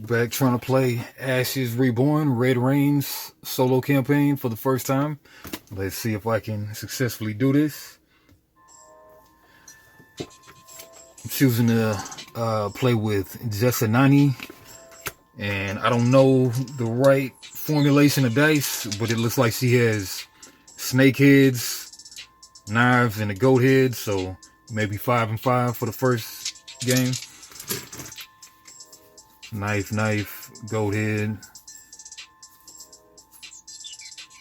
Back trying to play Ashes Reborn, Red Rain's solo campaign for the first time. Let's see if I can successfully do this. I'm choosing to play with Jessanani, and I don't know the right formulation of dice, but it looks like she has snake heads, knives, and a goat head, so maybe 5 and 5 for the first game. Knife, goat head.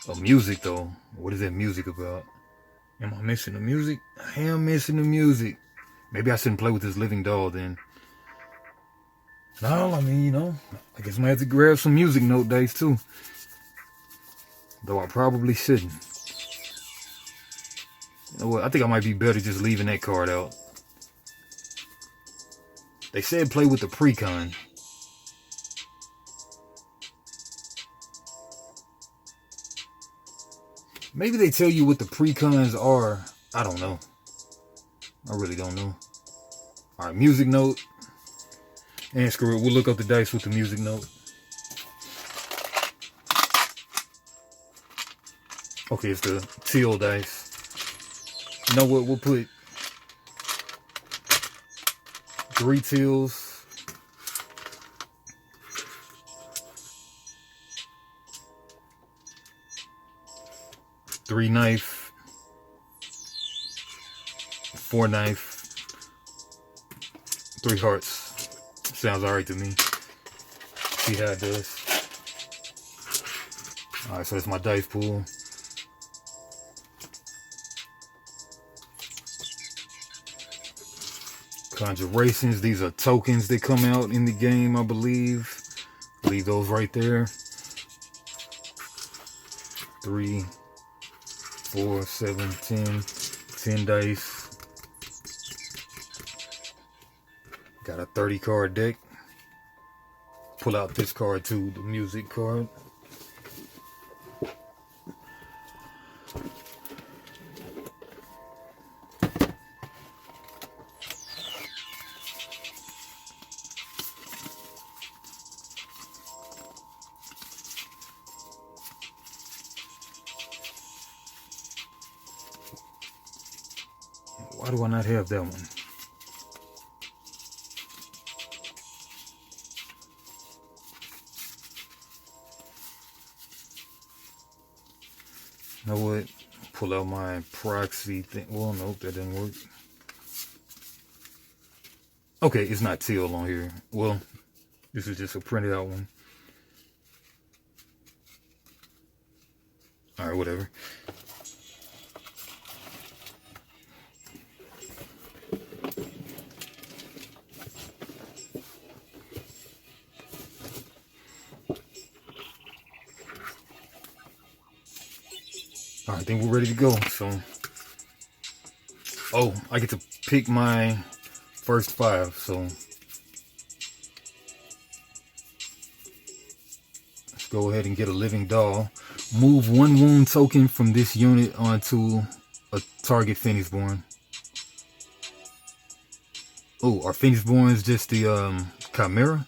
Oh, music though. What is that music about? Am I missing the music? I am missing the music. Maybe I shouldn't play with this living doll then. No, I mean, you know, I guess I might have to grab some music note dice too. Though I probably shouldn't. You know what? I think I might be better just leaving that card out. They said play with the precon. Maybe they tell you what the precons are. I don't know. I really don't know. Alright, music note. And screw it, we'll look up the dice with the music note. Okay, it's the teal dice. You know what? We'll put 3 teals. 3 knife, 4 knife, 3 hearts. Sounds alright to me. See how it does. Alright, so that's my dice pool. Conjurations, these are tokens that come out in the game, I believe. Leave those right there. 3, 4, 7, 10 dice. Got a 30 card deck. Pull out this card too, the music card. Why do I not have that one? You know what? Pull out my proxy thing. Well, nope, that didn't work. Okay, it's not teal on here. Well, this is just a printed out one. Alright, whatever. Alright, I think we're ready to go. So, oh, I get to pick my first 5. So, let's go ahead and get a living doll. Move 1 wound token from this unit onto a target Phoenixborn. Oh, are Phoenixborns just the Chimera?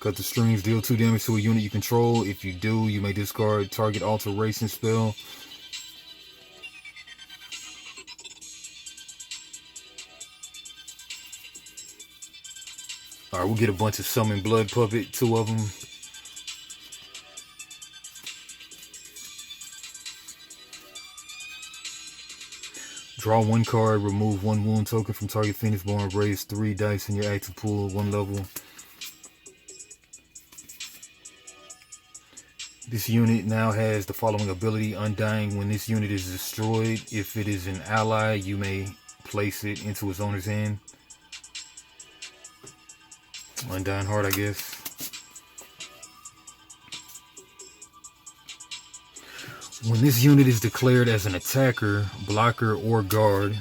Cut the strings, deal 2 damage to a unit you control. If you do, you may discard target alteration spell. Alright, we'll get a bunch of summon blood puppet, 2 of them. Draw 1 card, remove 1 wound token from target Phoenixborn, raise 3 dice in your active pool, 1 level. This unit now has the following ability: Undying. When this unit is destroyed, if it is an ally, you may place it into its owner's hand. Undying Heart, I guess. When this unit is declared as an attacker, blocker, or guard,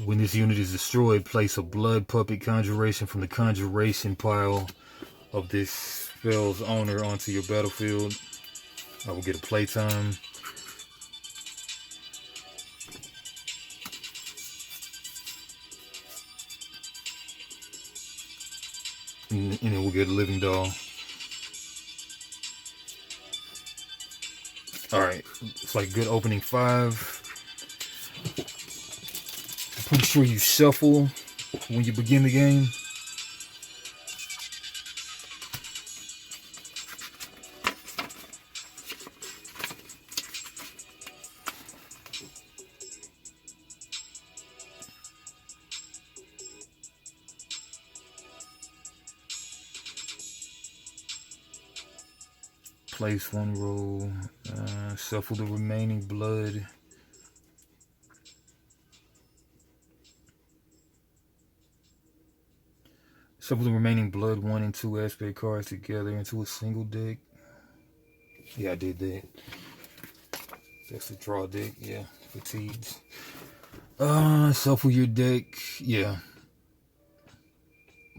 when this unit is destroyed, place a blood puppet conjuration from the conjuration pile of this spell's owner onto your battlefield. I will get a playtime. And then we'll get a living doll. Alright, it's like good opening 5. I'm pretty sure you shuffle when you begin the game. Place 1 roll, shuffle the remaining blood. Shuffle the remaining blood 1 and 2 aspect cards together into a single deck. Yeah, I did that. That's the draw deck, yeah, fatigues. Shuffle your deck, yeah.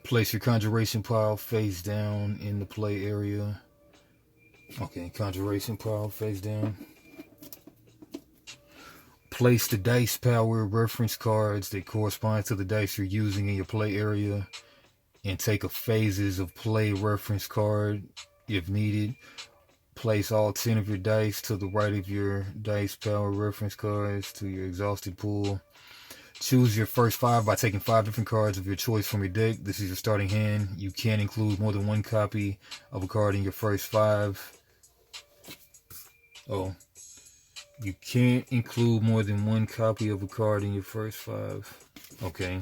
Place your conjuration pile face down in the play area. Okay, conjuration pile face down. Place the dice power reference cards that correspond to the dice you're using in your play area, and take a phases of play reference card if needed. Place all 10 of your dice to the right of your dice power reference cards to your exhausted pool. Choose your first 5 by taking 5 different cards of your choice from your deck. This is your starting hand. You can't include more than 1 copy of a card in your first 5. Oh, you can't include more than 1 copy of a card in your first 5. Okay.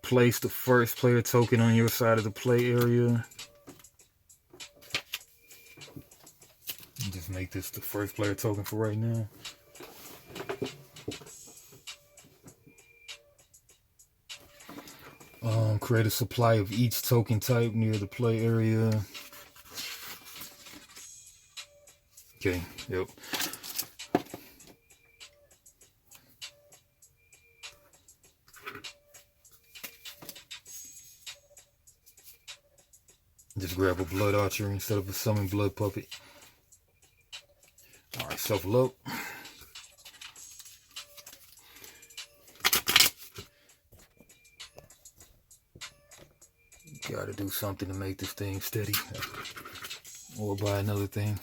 Place the first player token on your side of the play area. Just make this the first player token for right now. Create a supply of each token type near the play area. Okay, yep. Just grab a blood archer instead of a summon blood puppet. Alright, shuffle up. Gotta do something to make this thing steady. Or buy another thing.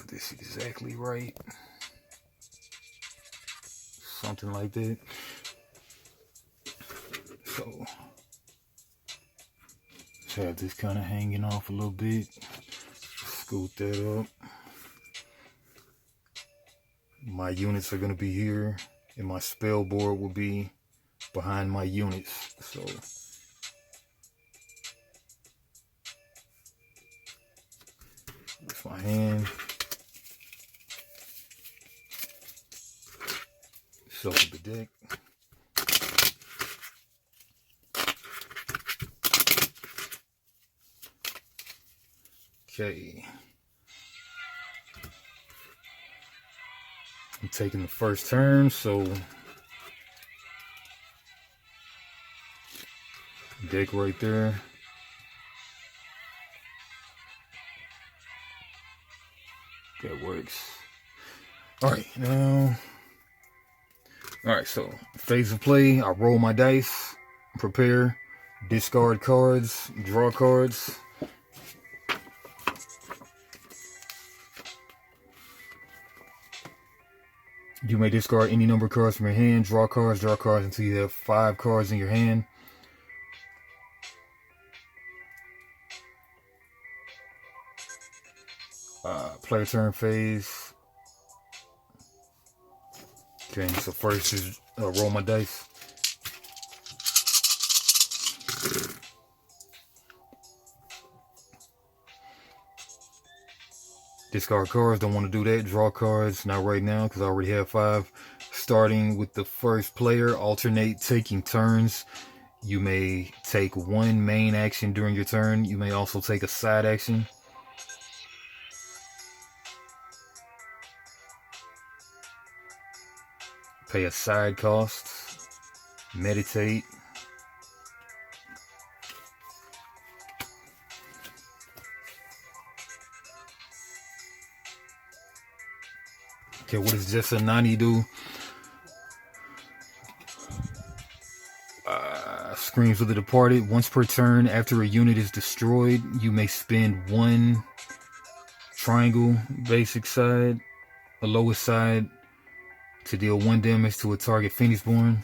This exactly right. Something like that. So let's have this kind of hanging off a little bit. Scoot that up. My units are going to be here, and my spell board will be behind my units. So that's my hand. Shuffle the deck. Okay. I'm taking the first turn, so deck right there. That works. Alright, now. Alright, so phase of play, I roll my dice, prepare, discard cards, draw cards. You may discard any number of cards from your hand, draw cards until you have 5 cards in your hand. Player turn phase. Okay, so first is roll my dice. Discard cards, don't want to do that. Draw cards, not right now because I already have 5. Starting with the first player, alternate taking turns. You may take 1 main action during your turn. You may also take a side action. Pay a side cost. Meditate. Okay, what does Jessup Nani do? Screams of the Departed. Once per turn, after a unit is destroyed, you may spend 1 triangle basic side, the lowest side, to deal 1 damage to a target Phoenixborn.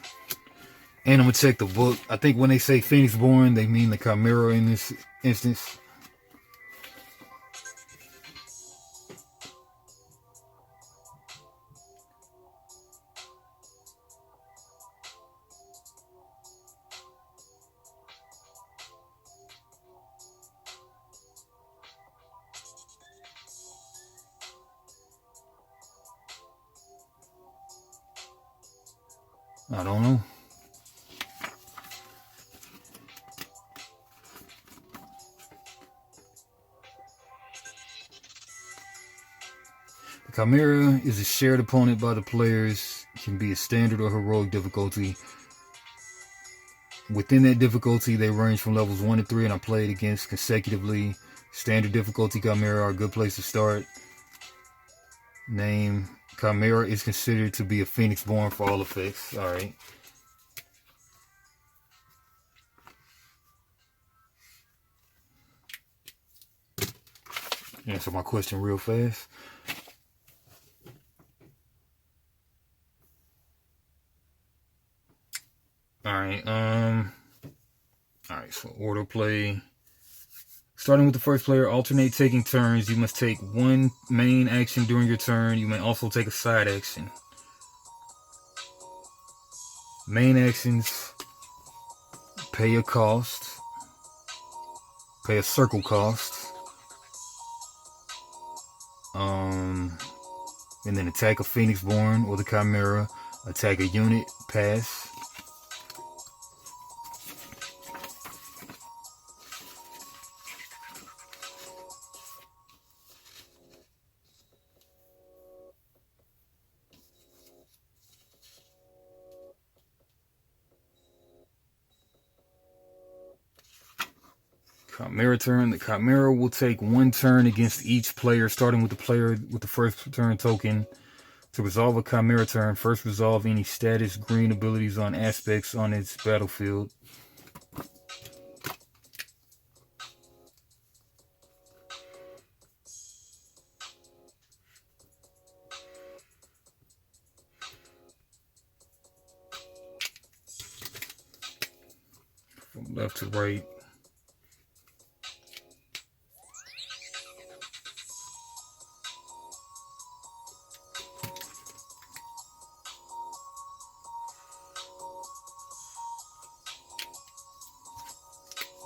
And I'm gonna check the book. I think when they say Phoenixborn, they mean the Chimera in this instance. I don't know. The Chimera is a shared opponent by the players. It can be a standard or heroic difficulty. Within that difficulty, they range from levels 1 to 3 and are played against consecutively. Standard difficulty Chimera are a good place to start. Name: Chimera is considered to be a Phoenixborn for all effects. Alright. Answer my question real fast. Alright, so order play. Starting with the first player, alternate taking turns. You must take 1 main action during your turn. You may also take a side action. Main actions: pay a cost, pay a circle cost, and then attack a Phoenixborn or the Chimera, attack a unit, pass. Chimera turn. The Chimera will take 1 turn against each player, starting with the player with the first turn token. To resolve a Chimera turn, first resolve any status green abilities on aspects on its battlefield. From left to right.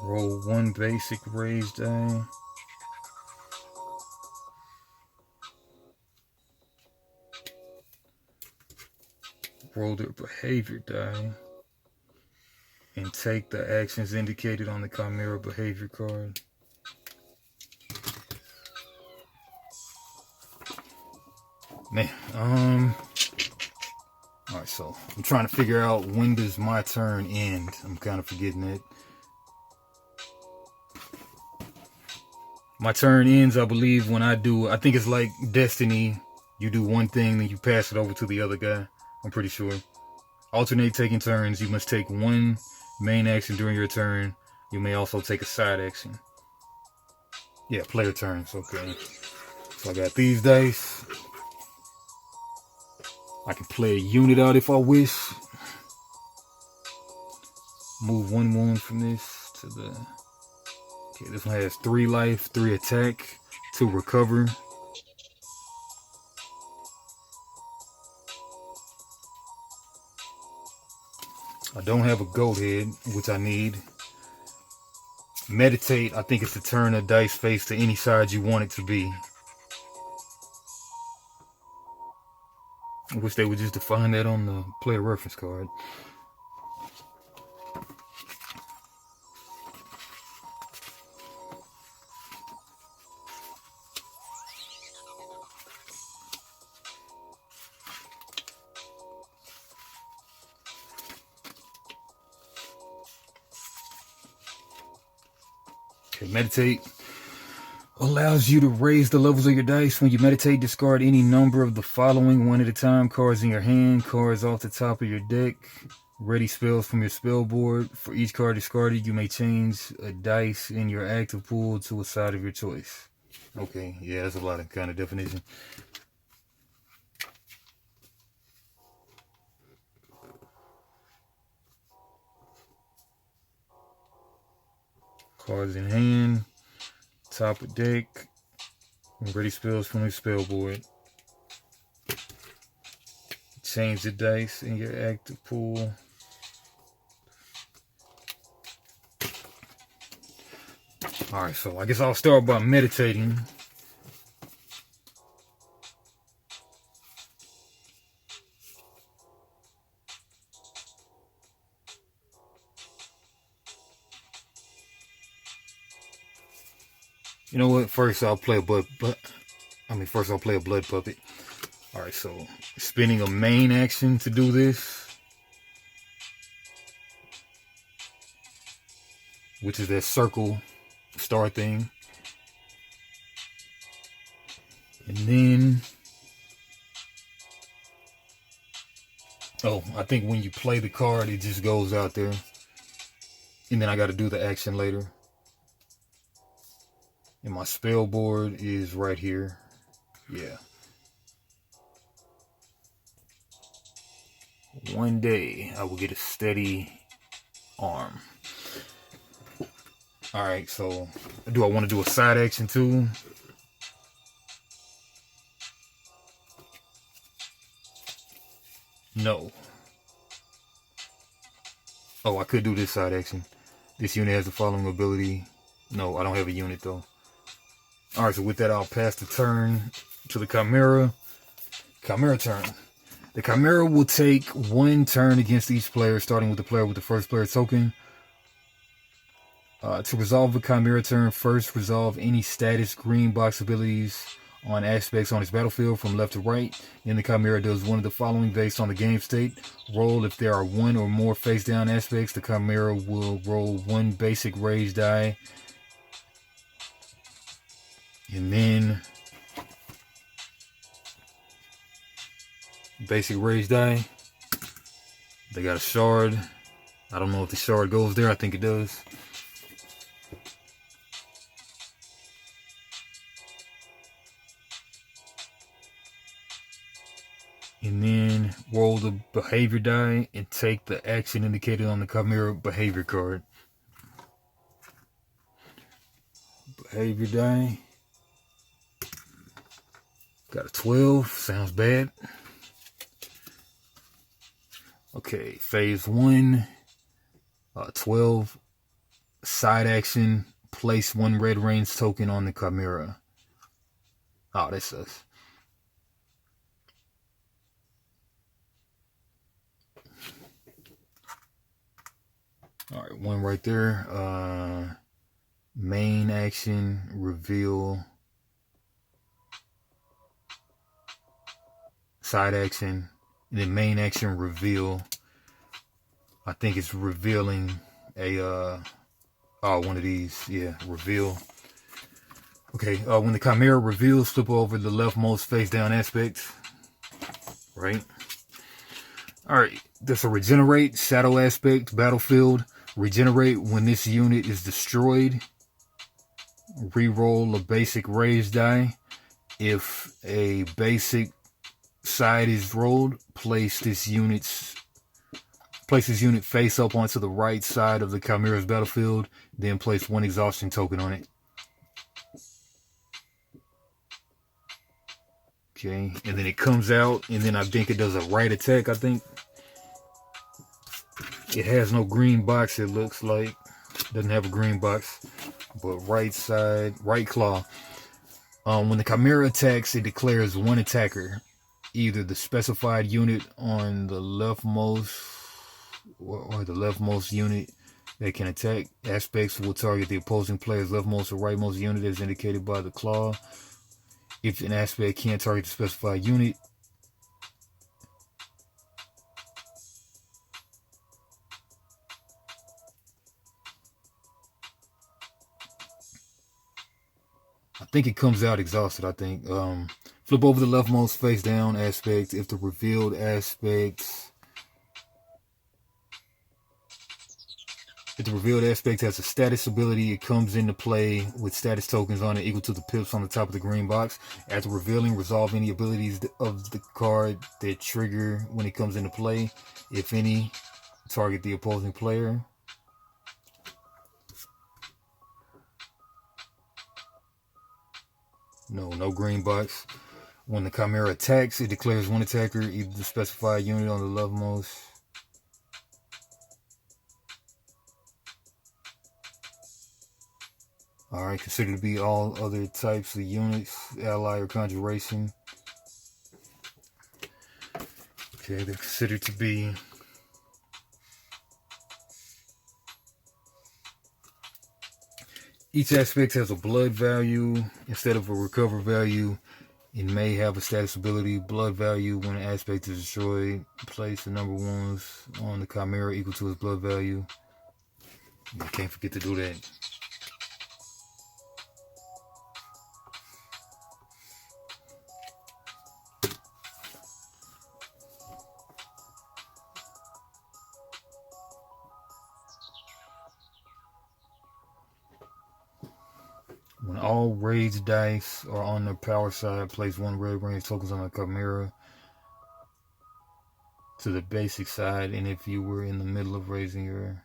Roll 1 basic raised die. Roll their behavior die. And take the actions indicated on the Chimera behavior card. Man, alright, so I'm trying to figure out when does my turn end. I'm kind of forgetting it. My turn ends, I believe, when I think it's like Destiny. You do one thing, then you pass it over to the other guy. I'm pretty sure. Alternate taking turns. You must take 1 main action during your turn. You may also take a side action. Yeah, player turns. Okay. So I got these dice. I can play a unit out if I wish. Move 1 wound from this to the... Okay, this one has 3 life, 3 attack, 2 recover. I don't have a goat head, which I need. Meditate, I think it's to turn a dice face to any side you want it to be. I wish they would just define that on the player reference card. Okay, meditate allows you to raise the levels of your dice. When you meditate, discard any number of the following one at a time. Cards in your hand, cards off the top of your deck, ready spells from your spell board. For each card discarded, you may change a dice in your active pool to a side of your choice. Okay, yeah, that's a lot of kind of definition. Cards in hand, top of deck, ready spells from your spell board. Change the dice in your active pool. Alright, so I guess I'll start by meditating. You know what? First I'll play a blood puppet. Alright, so spending a main action to do this, which is that circle star thing. And then, oh, I think when you play the card, it just goes out there. And then I got to do the action later. And my spell board is right here. Yeah. One day I will get a steady arm. Alright, so do I want to do a side action too? No. Oh, I could do this side action. This unit has the following ability. No, I don't have a unit though. Alright, so with that, I'll pass the turn to the Chimera. Chimera turn. The Chimera will take 1 turn against each player, starting with the player with the first player token. To resolve the Chimera turn, first resolve any status green box abilities on aspects on its battlefield from left to right. Then the Chimera does one of the following based on the game state. Roll if there are 1 or more face down aspects. The Chimera will roll 1 basic rage die. And then basic rage die. They got a shard. I don't know if the shard goes there. I think it does. And then roll the behavior die and take the action indicated on the Chimera behavior card. Behavior die. Got a 12. Sounds bad. Okay, phase 1. 12. Side action. Place 1 red range token on the Chimera. Oh, that sucks. Alright, 1 right there. Main action, reveal. Side action, and then main action, reveal. I think it's revealing a, one of these. Yeah, reveal. Okay, when the Chimera reveals, flip over the leftmost face down aspect. Right? Alright, there's a regenerate, shadow aspect, battlefield. Regenerate when this unit is destroyed. Reroll a basic rage die. If a basic side is rolled, place this unit face up onto the right side of the Chimera's battlefield, then place 1 exhaustion token on it. Okay, and then it comes out, and then I think it does a right attack, I think. It has no green box, it looks like. Doesn't have a green box, but right side, right claw. When the Chimera attacks, it declares 1 attacker, either the specified unit on the leftmost or the leftmost unit that can attack. Aspects will target the opposing player's leftmost or rightmost unit as indicated by the claw. If an aspect can't target the specified unit, I think it comes out exhausted, I think. Flip over the leftmost face down aspect. If the revealed aspect has a status ability, it comes into play with status tokens on it equal to the pips on the top of the green box. After revealing, resolve any abilities of the card that trigger when it comes into play. If any, target the opposing player. No green box. When the Chimera attacks, it declares 1 attacker, either the specified unit on the leftmost. Alright, considered to be all other types of units, ally or conjuration. Okay, they're considered to be each aspect has a blood value instead of a recover value. It may have a status ability, blood value. When an aspect is destroyed, place the number 1s on the Chimera equal to its blood value. You can't forget to do that. When all rage dice are on the power side, place 1 red range tokens on the Chimera to the basic side, and if you were in the middle of raising your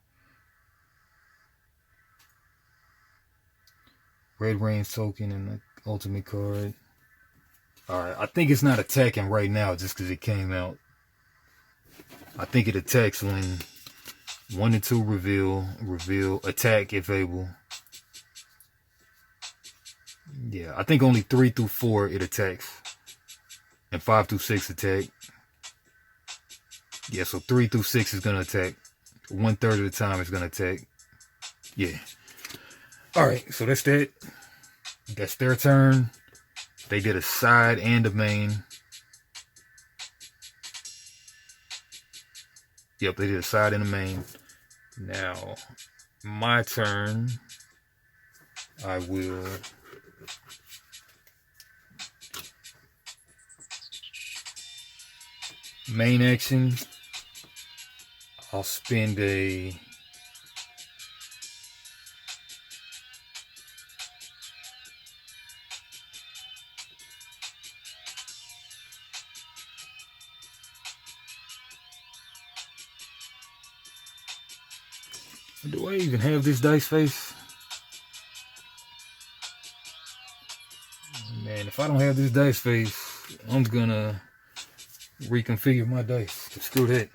red range token in the ultimate card. Alright, I think it's not attacking right now just because it came out. I think it attacks when 1 and 2 reveal, attack if able. Yeah, I think only 3 through 4 it attacks. And 5 through 6 attack. Yeah, so 3 through 6 is going to attack. 1/3 of the time it's going to attack. Yeah. Alright, so that's that. That's their turn. They did a side and a main. Yep, they did a side and a main. Now, my turn. I will main action. I'll spend a do I even have this dice face? Man, if I don't have this dice face, I'm gonna reconfigure my dice. Screw that.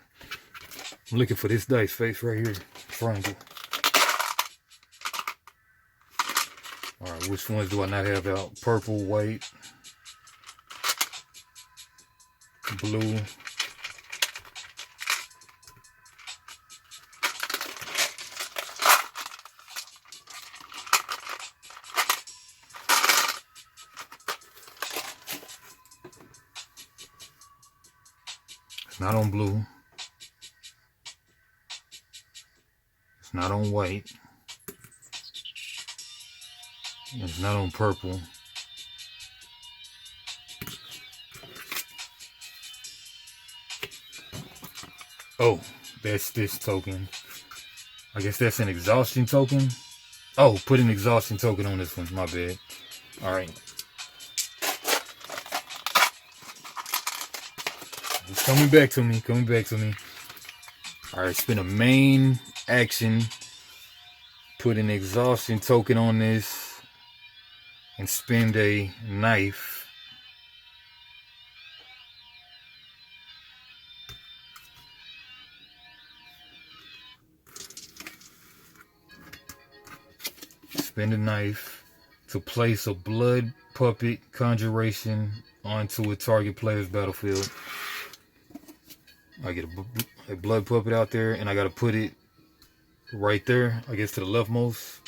I'm looking for this dice face right here. Triangle. Alright, which ones do I not have out? Purple, white, blue. It's not on blue. It's not on white. It's not on purple. Oh, that's this token. I guess that's an exhaustion token. Oh, put an exhaustion token on this one. My bad. Alright. It's coming back to me. Coming back to me. All right, spin a main action. Put an exhaustion token on this. And spend a knife. Spend a knife to place a blood puppet conjuration onto a target player's battlefield. I get a blood puppet out there, and I got to put it right there, I guess to the leftmost.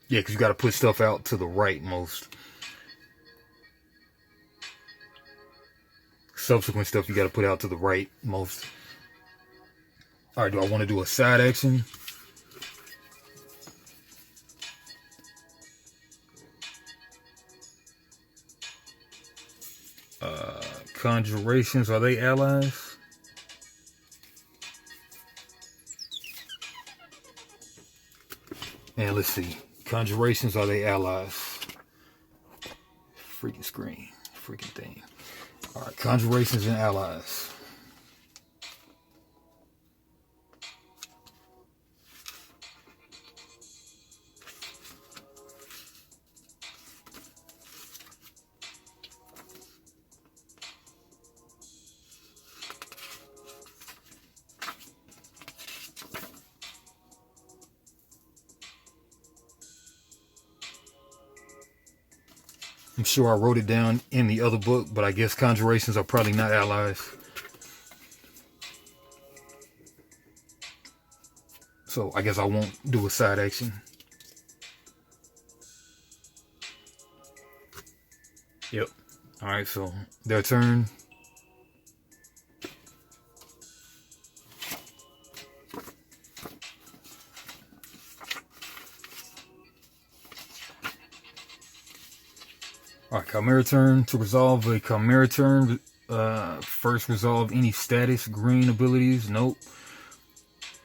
Yeah, because you got to put stuff out to the rightmost. Subsequent stuff you got to put out to the rightmost. All right, do I want to do a side action? Conjurations, are they allies? And let's see. Conjurations, are they allies? Freaking screen. Freaking thing. Alright, conjurations and allies. I'm sure I wrote it down in the other book, but I guess conjurations are probably not allies. So I guess I won't do a side action. Yep. Alright, so their turn. Alright, Chimera turn. To resolve a Chimera turn, first resolve any status green abilities. Nope.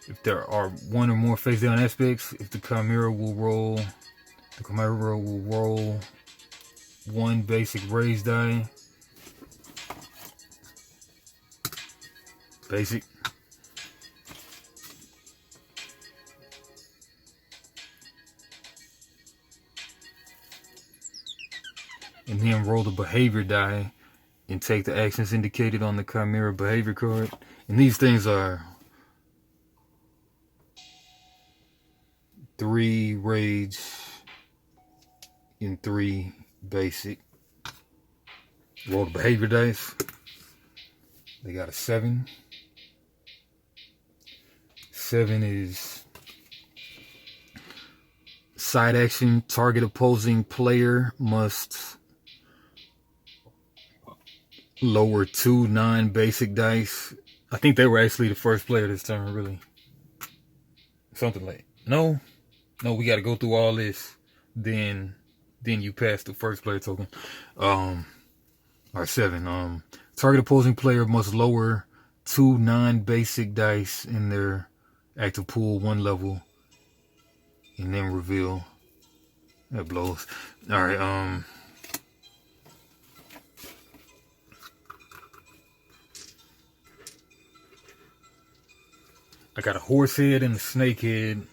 If there are one or more face down aspects, if the Chimera will roll, one basic raise die. Basic. And then roll the behavior die and take the actions indicated on the Chimera behavior card. And these things are 3 rage and 3 basic. Roll the behavior dice. They got a 7. 7 is side action. Target opposing player must lower 2 non-basic dice. I think they were actually the first player this turn, really. Something like, no, we got to go through all this. Then you pass the first player token. Or 7. Target opposing player must lower 2 non-basic dice in their active pool 1 level, and then reveal. That blows. All right. I got a horse head and a snake head.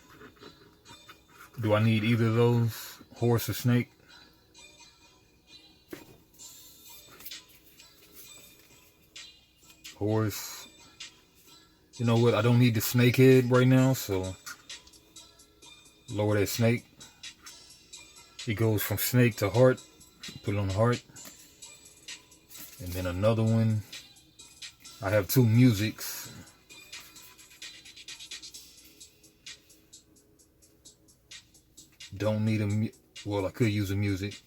Do I need either of those? Horse or snake? Horse. You know what? I don't need the snake head right now, so lower that snake. It goes from snake to heart. Put it on the heart. And then another one. I have 2 musics. Don't need well, I could use a music.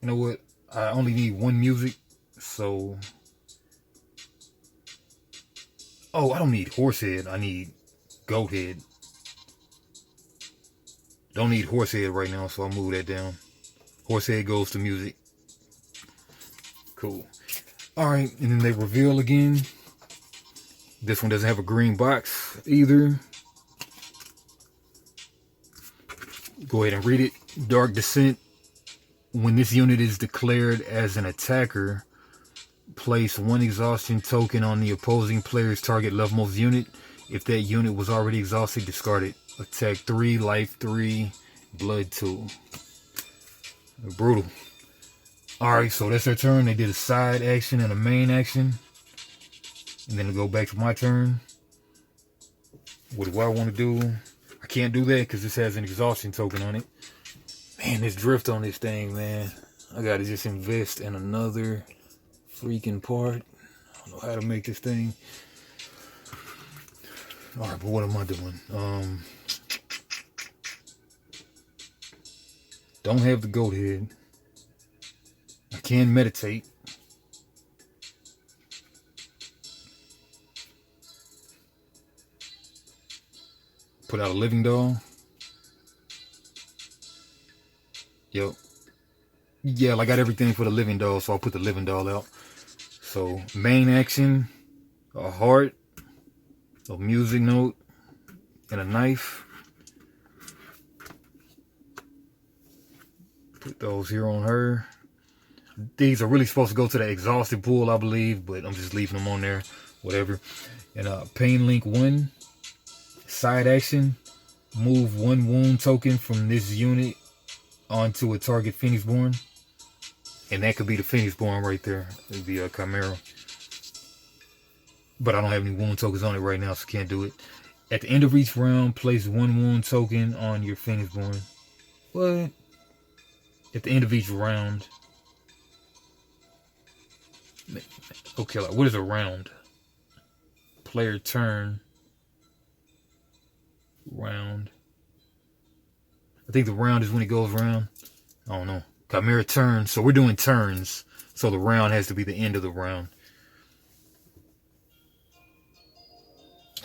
You know what? I only need 1 music, so. Oh, I don't need horse head. I need goat head. Don't need horse head right now, so I'll move that down. Horse head goes to music. Cool. All right, and then they reveal again. This one doesn't have a green box either. Go ahead and read it. Dark Descent. when this unit is declared as an attacker, place 1 exhaustion token on the opposing player's target levelmost unit. If that unit was already exhausted, discard it. Attack 3, life 3, blood 2. Brutal. Alright, so that's their turn. They did a side action and a main action. And then to go back to my turn. What do I want to do? I can't do that because this has an exhaustion token on it. Man, this drift on this thing, man. I gotta just invest in another freaking part. I don't know how to make this thing. Alright, but what am I doing? Don't have the goat head. I can meditate. Put out a living doll. Yep. Yeah, I got everything for the living doll, so I'll put the living doll out. So, main action, a heart, a music note, and a knife. Put those here on her. These are really supposed to go to the exhausted pool, I believe, but I'm just leaving them on there. Whatever. And Pain Link 1. Side action. Move 1 wound token from this unit onto a target Phoenixborn. And that could be the Phoenixborn right there. It'd be a Chimera. But I don't have any wound tokens on it right now, so can't do it. At the end of each round, place 1 wound token on your Phoenixborn. What? At the end of each round. Okay, like, what is a round? Player turn. Round. I think the round is when it goes round. I don't know. Chimera turn. So we're doing turns. So the round has to be the end of the round.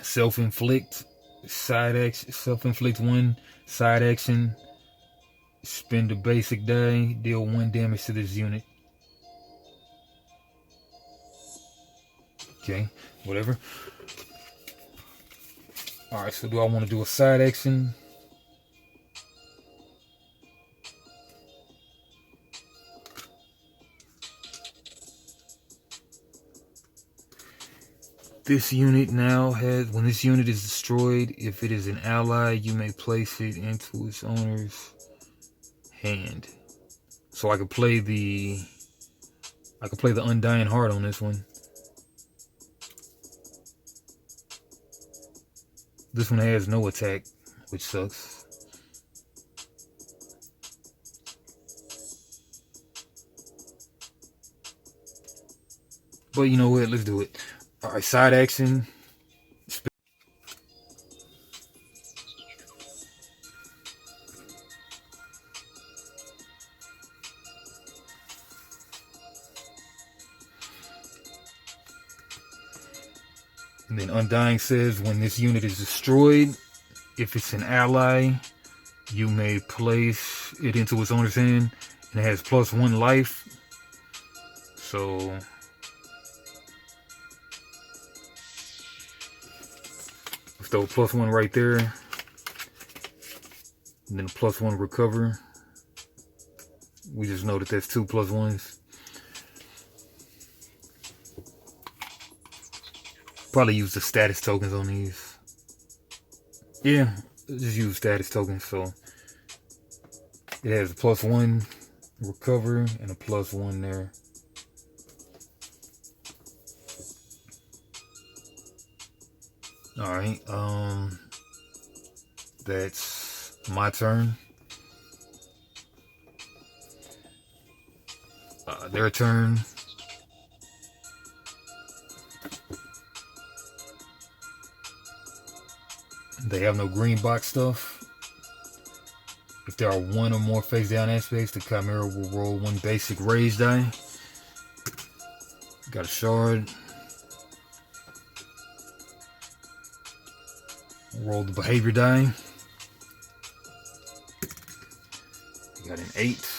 Self-inflict. Side action. Self-inflict 1. Side action. Spend a basic die. Deal 1 damage to this unit. Okay. Whatever. Alright, so do I want to do a side action? This unit now has, when this unit is destroyed, if it is an ally, you may place it into its owner's hand. So I could play the Undying Heart on this one. This one has no attack, which sucks. But you know what? Let's do it. Alright, side action. And then Undying says when this unit is destroyed, if it's an ally, you may place it into its owner's hand. And it has +1 life. So let's throw +1 right there. And then +1 recover. We just know that that's 2 +1s. Probably use the status tokens on these. Yeah, just use status tokens. So it has a +1 recover and a +1 there. Alright, that's my turn. Their turn. They have no green box stuff. If there are 1 or more face down aspects, the Chimera will roll 1 basic rage die. Got a shard. Roll the behavior die. Got an 8.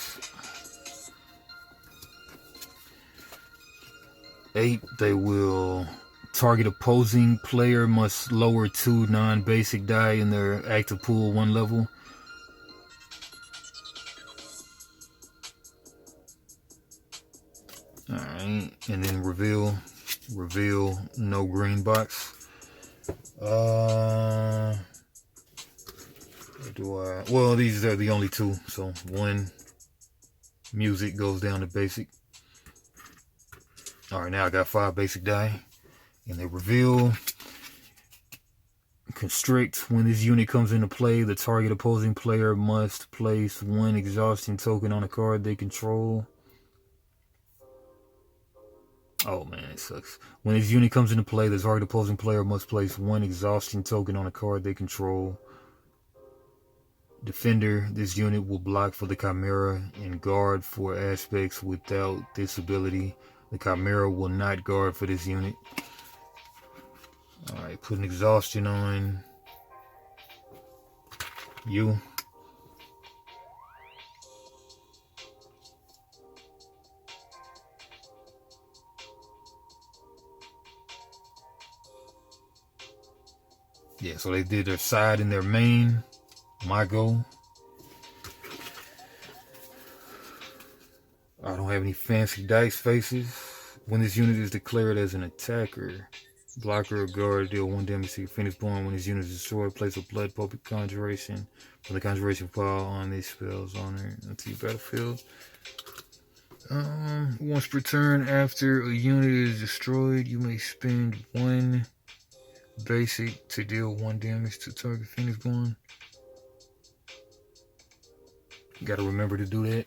8, they will target opposing player must lower 2 non-basic die in their active pool 1 level. Alright, and then reveal, no green box. Well, these are the only two, so one music goes down to basic. Alright, now I got 5 basic die, and they reveal, constrict. When this unit comes into play, the target opposing player must place 1 exhaustion token on a card they control. Oh man, it sucks. When this unit comes into play, the target opposing player must place 1 exhaustion token on a card they control. Defender, this unit will block for the Chimera and guard for aspects without this ability. The Chimera will not guard for this unit. Alright, put an exhaustion on you. Yeah, so they did their side and their main. My go. I don't have any fancy dice faces. When this unit is declared as an attacker, blocker or guard, deal 1 damage to your Phoenix Born. When this unit is destroyed, place a Blood Puppet Conjuration from the Conjuration pile on these spells honor onto your battlefield. Once per turn after a unit is destroyed, you may spend 1 basic to deal 1 damage to target Phoenix Born. You gotta remember to do that.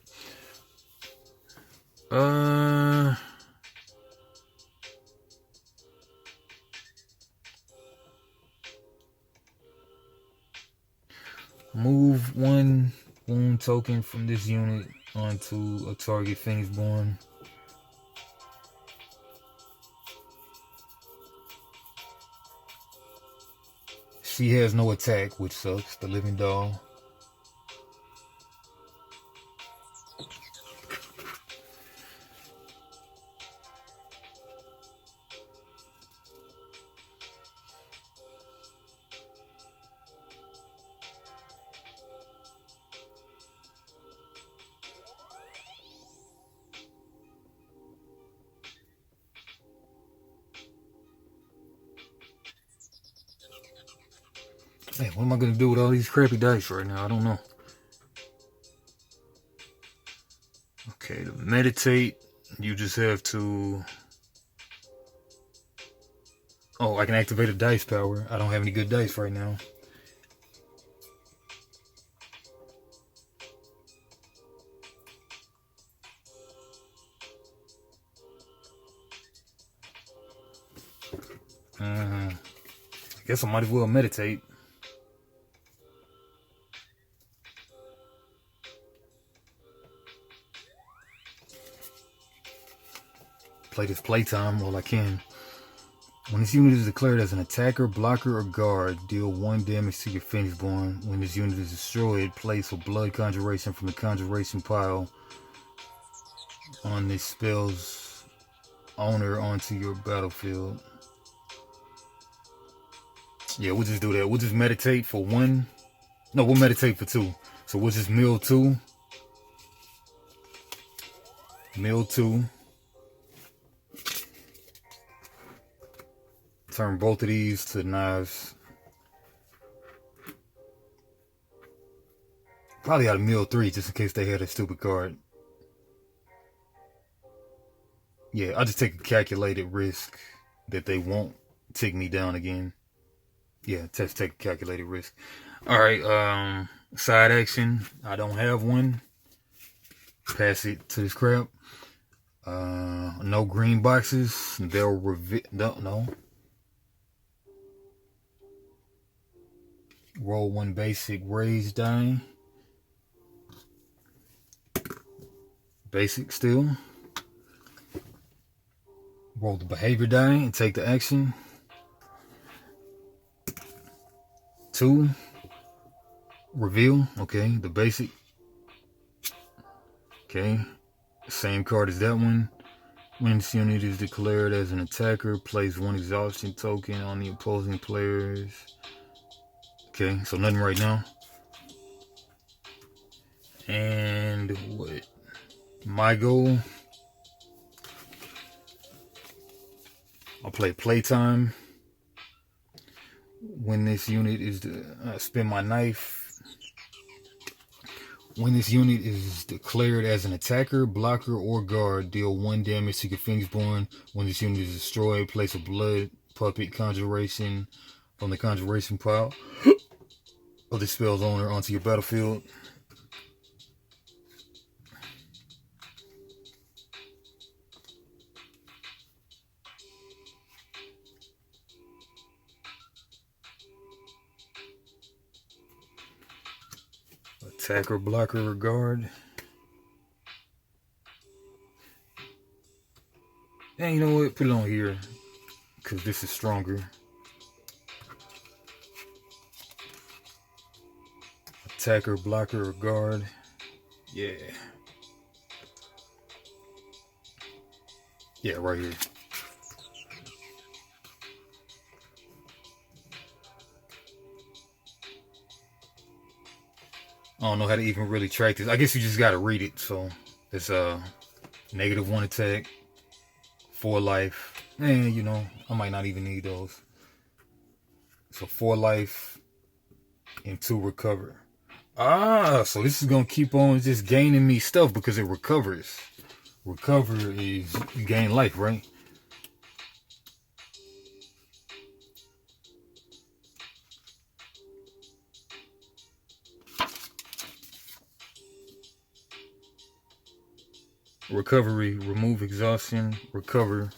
Move 1 wound token from this unit onto a target Phoenix Born. She has no attack, which sucks. The Living Doll. Man, what am I going to do with all these crappy dice right now? I don't know. Okay, to meditate, you just have to... Oh, I can activate a dice power. I don't have any good dice right now. I guess I might as well meditate. Play this playtime while I can. When this unit is declared as an attacker, blocker, or guard, deal 1 damage to your Phoenix Born. When this unit is destroyed, place a Blood Conjuration from the Conjuration pile on this spell's owner onto your battlefield. Yeah, we'll just do that. We'll just meditate for 1. No, we'll meditate for 2. So we'll just mill 2. Mill 2. Turn both of these to knives. Probably out of mill 3 just in case they had a stupid card. Yeah, I'll just take a calculated risk that they won't tick me down again. Yeah, just take a calculated risk. Alright, side action. I don't have one. Pass it to this crap. No green boxes. They'll no. Roll 1 basic raised die. Basic still. Roll the behavior die and take the action. 2. Reveal. Okay, the basic. Okay. Same card as that one. When this unit is declared as an attacker, place 1 exhaustion token on the opposing players. Okay, so nothing right now. And what? My goal. play Playtime. When this unit is spin my knife. When this unit is declared as an attacker, blocker, or guard, deal 1 damage to your Phoenixborn. When this unit is destroyed, place a blood puppet conjuration from the conjuration pile of the spell's owner onto your battlefield. Attacker, blocker, or guard. And you know what? Put it on here, because this is stronger. Attacker, blocker, or guard. Yeah. Yeah, right here. I don't know how to even really track this. I guess you just gotta read it. So it's -1 attack, 4 life, and you know I might not even need those. So 4 life and 2 recover. So this is gonna keep on just gaining me stuff because it recovers. Recover is you gain life, right? Recovery, remove exhaustion, recover.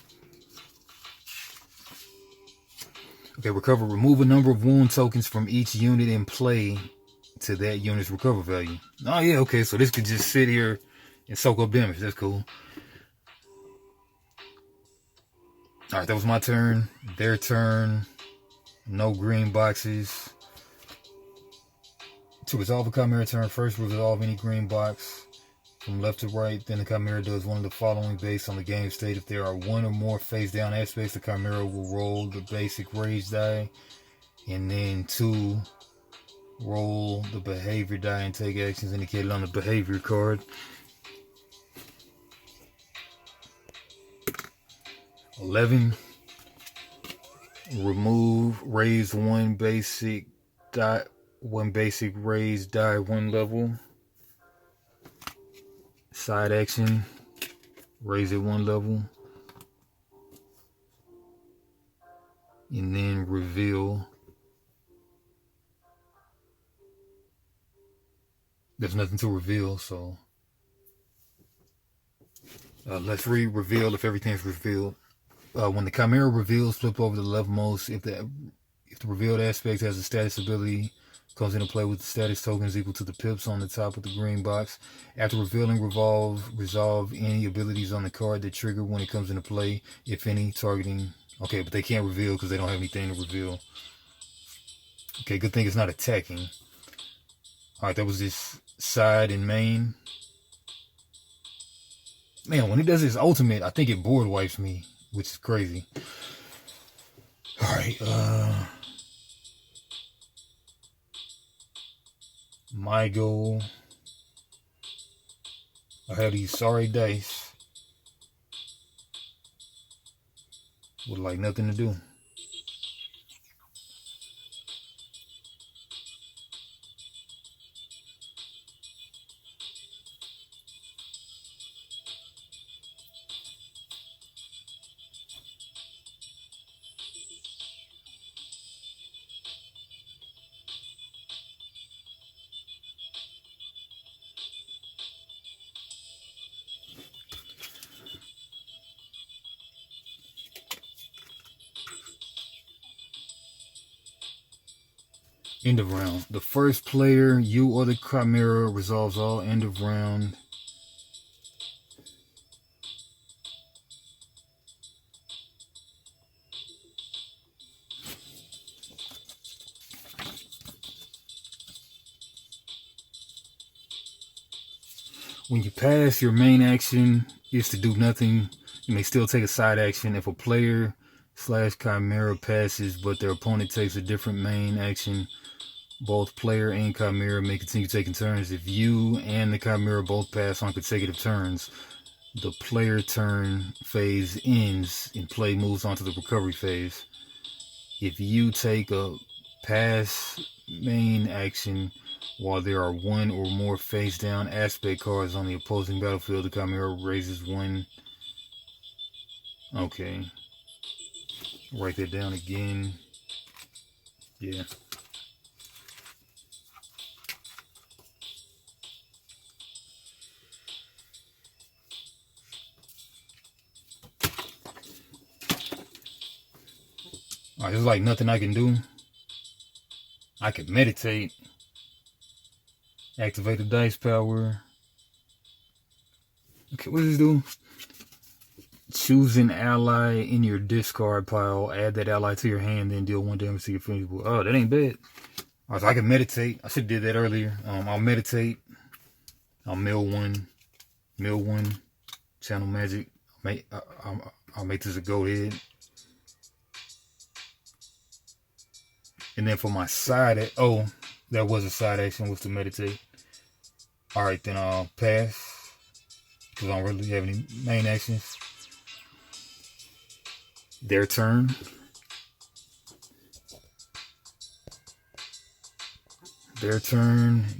Okay, recover, remove a number of wound tokens from each unit in play to that unit's recover value. Oh yeah, okay, so this could just sit here and soak up damage. That's cool. Alright, that was my turn. Their turn. No green boxes. To resolve a Chimera turn, first resolve any green box from left to right. Then the Chimera does one of the following based on the game state. If there are 1 or more face down aspects, the Chimera will roll the basic rage die. And then 2, roll the behavior die and take actions indicated on the behavior card. 11, remove, raise 1 basic die, 1 basic raise die 1 level. Side action, raise it 1 level. And then reveal. There's nothing to reveal, so let's reveal if everything's revealed. When the Chimera reveals, flip over the leftmost. If the revealed aspect has a status ability, comes into play with the status tokens equal to the pips on the top of the green box. After revealing, resolve any abilities on the card that trigger when it comes into play, if any, targeting. Okay, but they can't reveal because they don't have anything to reveal. Okay, good thing it's not attacking. Alright, that was this side and main. Man, when it does its ultimate, I think it board wipes me, which is crazy. Alright, my goal. I have these sorry dice with like nothing to do. End of round. The first player, you or the Chimera, resolves all end of round. When you pass, your main action is to do nothing. You may still take a side action if a player / Chimera passes, but their opponent takes a different main action. Both player and Chimera may continue taking turns. If you and the Chimera both pass on consecutive turns, the player turn phase ends and play moves on to the recovery phase. If you take a pass main action while there are one or more face down aspect cards on the opposing battlefield, the Chimera raises one. Okay. Write that down again. Yeah. Alright, there's like nothing I can do. I can meditate. Activate the dice power. Okay, what does this do? Choose an ally in your discard pile. Add that ally to your hand, then deal 1 damage to your finished board. Oh, that ain't bad. Alright, so I can meditate. I should have did that earlier. I'll meditate. I'll mill one. Channel magic. I'll make this a goat head. And then for my side, that was a side action, was to meditate. Alright, then I'll pass, because I don't really have any main actions. Their turn.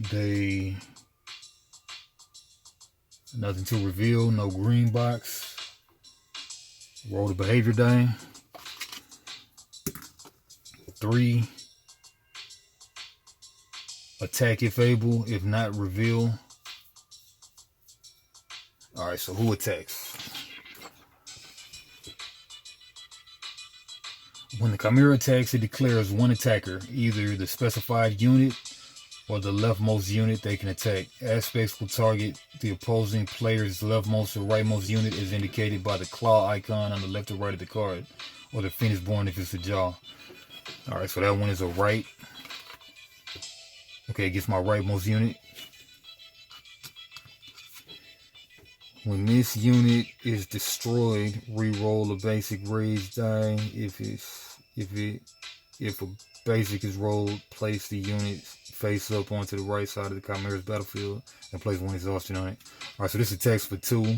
They... Nothing to reveal, no green box. Roll the behavior die. 3. Attack if able, if not reveal. Alright, so who attacks? When the Chimera attacks, it declares one attacker, either the specified unit or the leftmost unit they can attack. Aspects will target the opposing player's leftmost or rightmost unit as indicated by the claw icon on the left or right of the card, or the finished born if it's a jaw. Alright, so that one is a right. Okay, it gets my rightmost unit. When this unit is destroyed, re-roll a basic rage die. If a basic is rolled, place the unit face up onto the right side of the Chimera's battlefield and place 1 exhaustion on it. Alright, so this attacks for 2.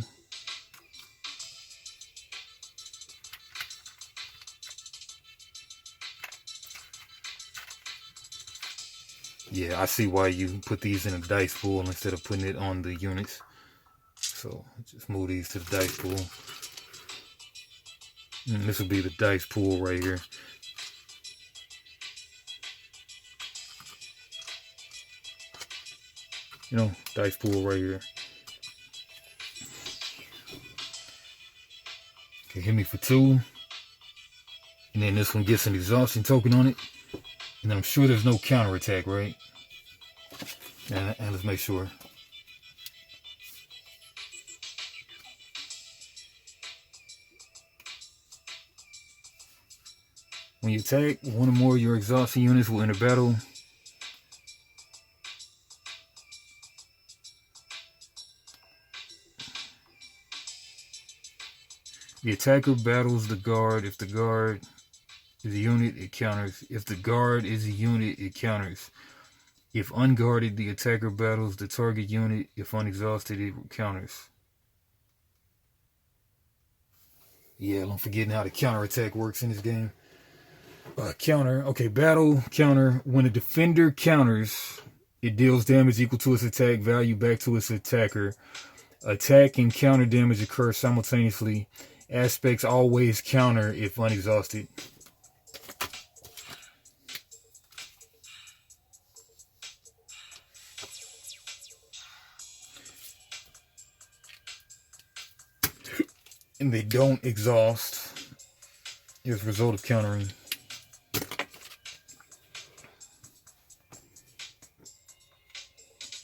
Yeah, I see why you put these in a dice pool instead of putting it on the units. So just move these to the dice pool. And this will be the dice pool right here. You know, dice pool right here. Okay, hit me for 2. And then this one gets an exhaustion token on it. And then I'm sure there's no counterattack, right? And let's make sure. When you attack, 1 or more of your exhaustion units will enter battle. The attacker battles the guard. If the guard is a unit, it counters. If the guard is a unit, it counters. If unguarded, the attacker battles the target unit. If unexhausted, it counters. Yeah, I'm forgetting how the counterattack works in this game. Counter. Okay, battle, counter. When a defender counters, it deals damage equal to its attack value back to its attacker. Attack and counter damage occur simultaneously. Aspects always counter if unexhausted. And they don't exhaust as a result of countering.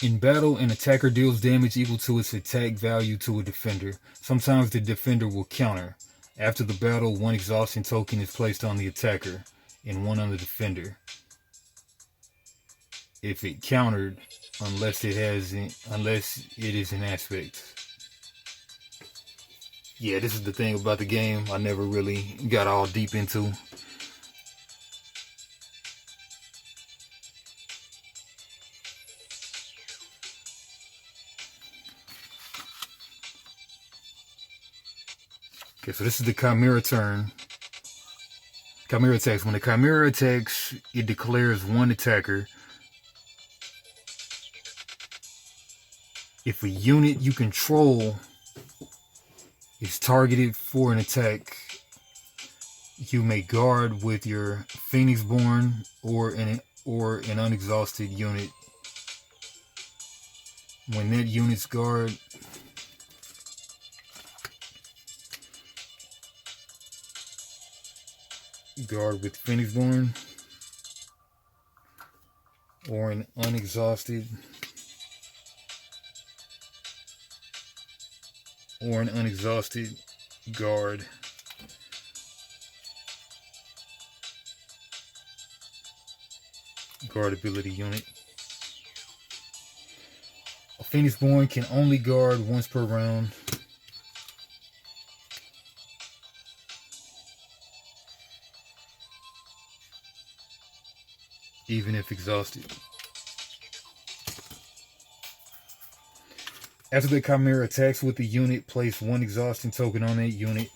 In battle, an attacker deals damage equal to its attack value to a defender. Sometimes the defender will counter. After the battle, 1 exhaustion token is placed on the attacker and 1 on the defender. If it countered, unless it is an aspect. Yeah, this is the thing about the game I never really got all deep into. Okay, so this is the Chimera turn. Chimera attacks. When the Chimera attacks, it declares one attacker. If a unit you control is targeted for an attack, you may guard with your Phoenixborn or an unexhausted unit. When that unit's guard with Phoenixborn or an unexhausted guard. Guard ability unit. A Phoenixborn can only guard once per round. Even if exhausted. After the Chimera attacks with the unit, place one exhaustion token on that unit.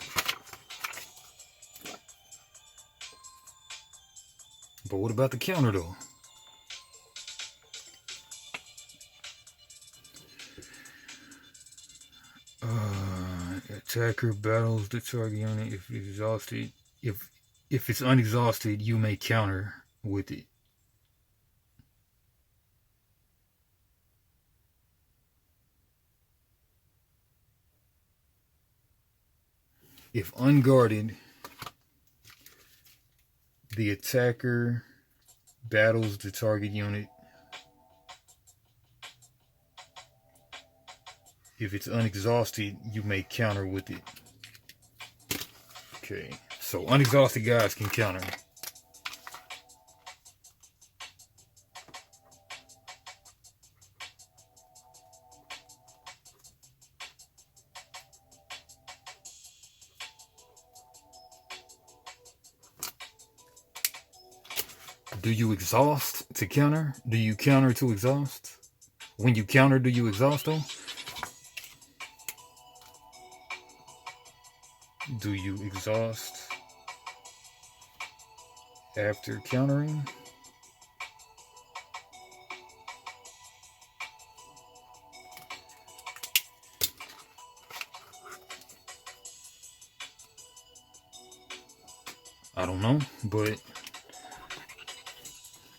But what about the counter though? Attacker battles the target unit if exhausted. If it's unexhausted, you may counter with it. If unguarded, the attacker battles the target unit. If it's unexhausted, you may counter with it. Okay, so unexhausted guys can counter. Do you exhaust to counter? Do you counter to exhaust? When you counter, do you exhaust though? Do you exhaust after countering? I don't know, but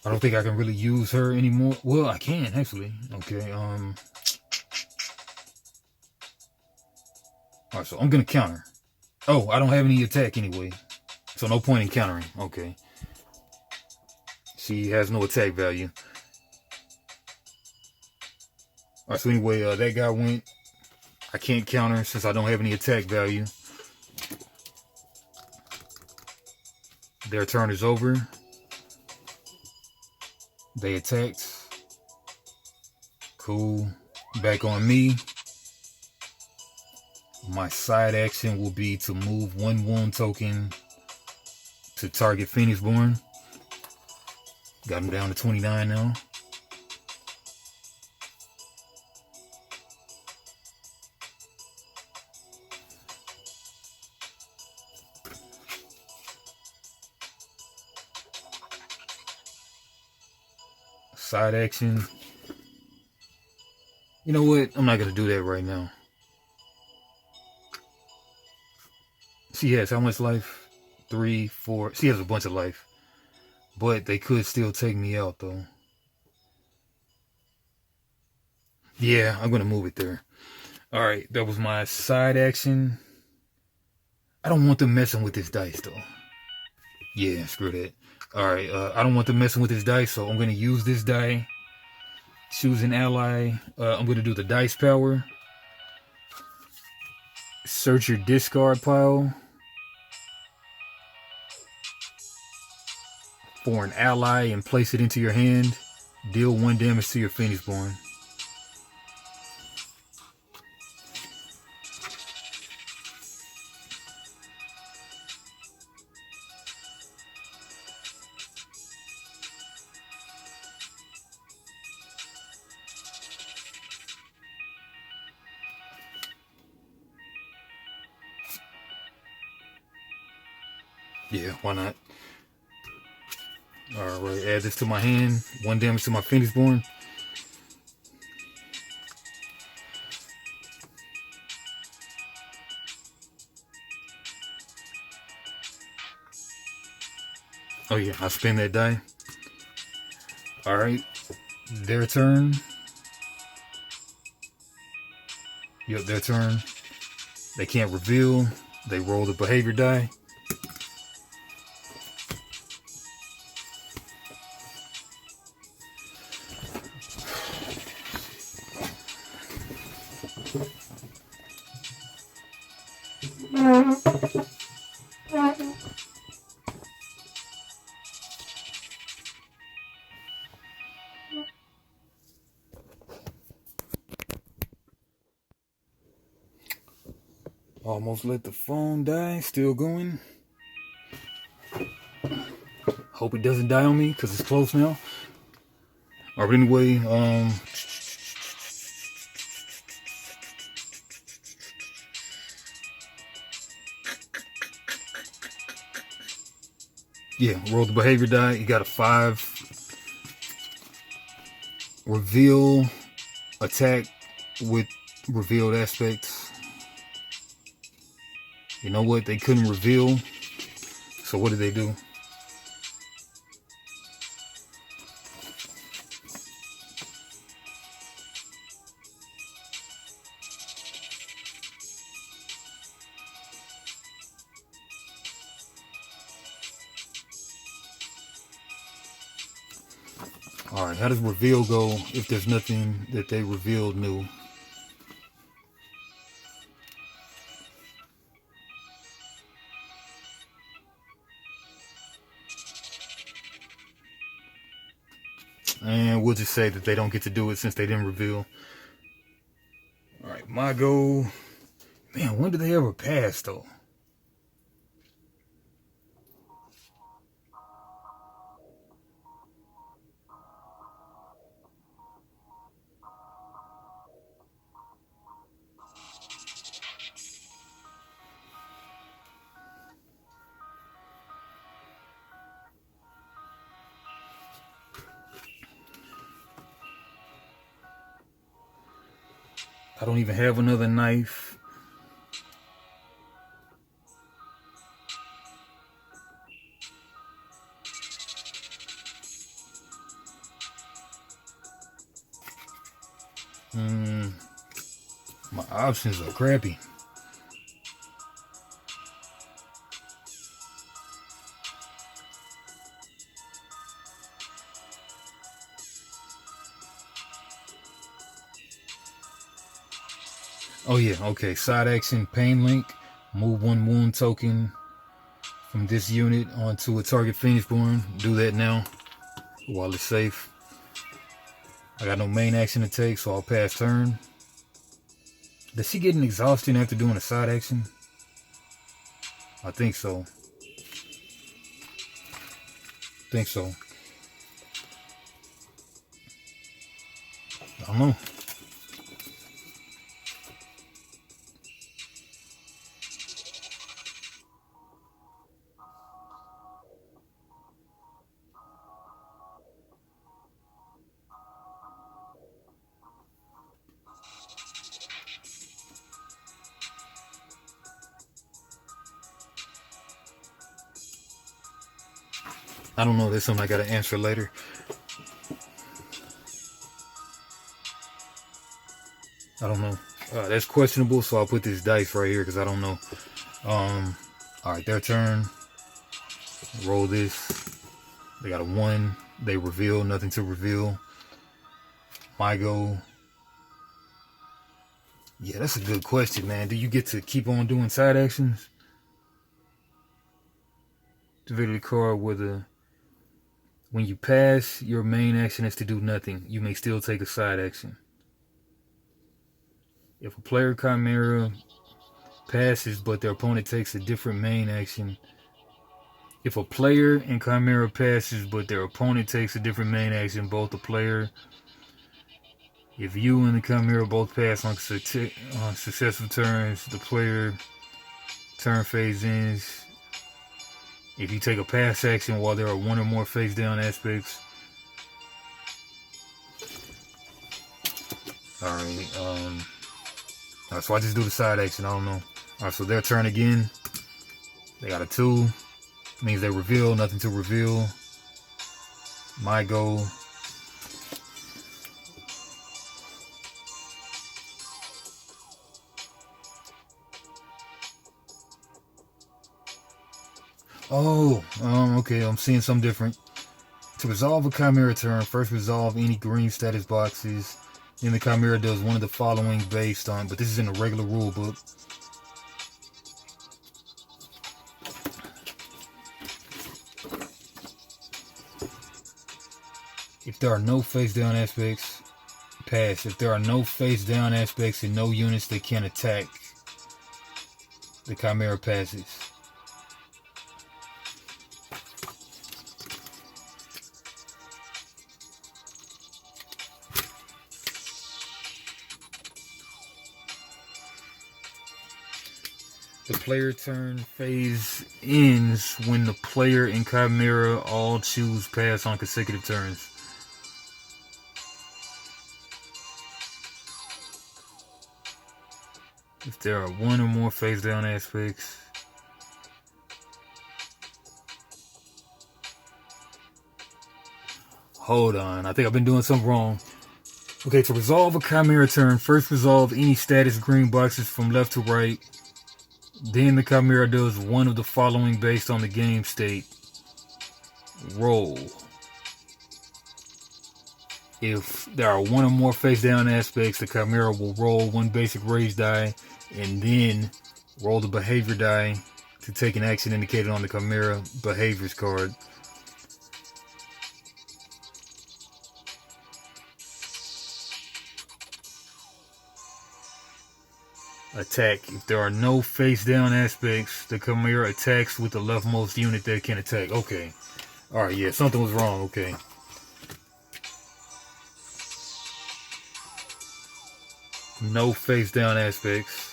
I don't think I can really use her anymore. Well, I can actually. Okay, alright, so I'm gonna counter. Oh, I don't have any attack anyway, so no point in countering. Okay. She has no attack value. Alright, so anyway, that guy went. I can't counter since I don't have any attack value. Their turn is over. They attacked. Cool. Back on me. My side action will be to move one wound token to target Phoenixborn. Got him down to 29 now. Side action. You know what? I'm not going to do that right now. She has how much life? 3, 4. She has a bunch of life. But they could still take me out though. Yeah, I'm going to move it there. Alright, that was my side action. I don't want them messing with this dice though. Yeah, screw that. Alright, I don't want them messing with this dice, so I'm going to use this die. Choose an ally. I'm going to do the dice power. Search your discard pile for an ally and place it into your hand. Deal 1 damage to your Phoenixborn. Yeah, why not? Alright, add this to my hand. 1 damage to my Phoenixborn. Oh yeah, I spin that die. Alright, their turn. Yep, their turn. They can't reveal. They roll the behavior die. Almost let the phone die. Still going. Hope it doesn't die on me because it's close now. Alright, anyway, yeah, roll the behavior die. You got a 5. Reveal attack with revealed aspects. You know what? They couldn't reveal. So what did they do? Alright, how does reveal go if there's nothing that they revealed new? And we'll just say that they don't get to do it since they didn't reveal. Alright, my go. Man, when did they ever pass though? I don't even have another knife. My options are crappy. Oh yeah, okay. Side action, pain link. Move 1 wound token from this unit onto a target Phoenixborn. Do that now while it's safe. I got no main action to take, so I'll pass turn. Does she get an exhaustion after doing a side action? I think so. I don't know. I don't know. That's something I gotta answer later. I don't know. That's questionable, so I'll put this dice right here because I don't know. Alright, their turn. Roll this. They got a 1. They reveal. Nothing to reveal. My go. Yeah, that's a good question, man. Do you get to keep on doing side actions? Activate the card with a... When you pass, your main action is to do nothing. You may still take a side action. If a player Chimera passes, but their opponent takes a different main action. If a player in Chimera passes, but their opponent takes a different main action, both the player... If you and the Chimera both pass on successful turns, the player turn phase ends. If you take a pass action while there are one or more face down aspects. Alright, so I just do the side action, I don't know. Alright, so their turn again. They got a 2. Means they reveal, nothing to reveal. My go. Oh, okay, I'm seeing something different. To resolve a Chimera turn, first resolve any green status boxes. Then the Chimera does one of the following based on, but this is in the regular rule book. If there are no face down aspects, pass. If there are no face down aspects and no units that can attack, the Chimera passes. The player turn phase ends when the player and Chimera all choose pass on consecutive turns. If there are one or more face down aspects. Hold on, I think I've been doing something wrong. Okay, to resolve a Chimera turn, first resolve any status green boxes from left to right. Then the Chimera does one of the following based on the game state. Roll. If there are one or more face down aspects, the Chimera will roll one basic rage die and then roll the behavior die to take an action indicated on the Chimera behaviors card. Attack. If there are no face down aspects, the Chimera attacks with the leftmost unit that can attack. Okay. Alright, yeah, something was wrong. Okay. No face down aspects.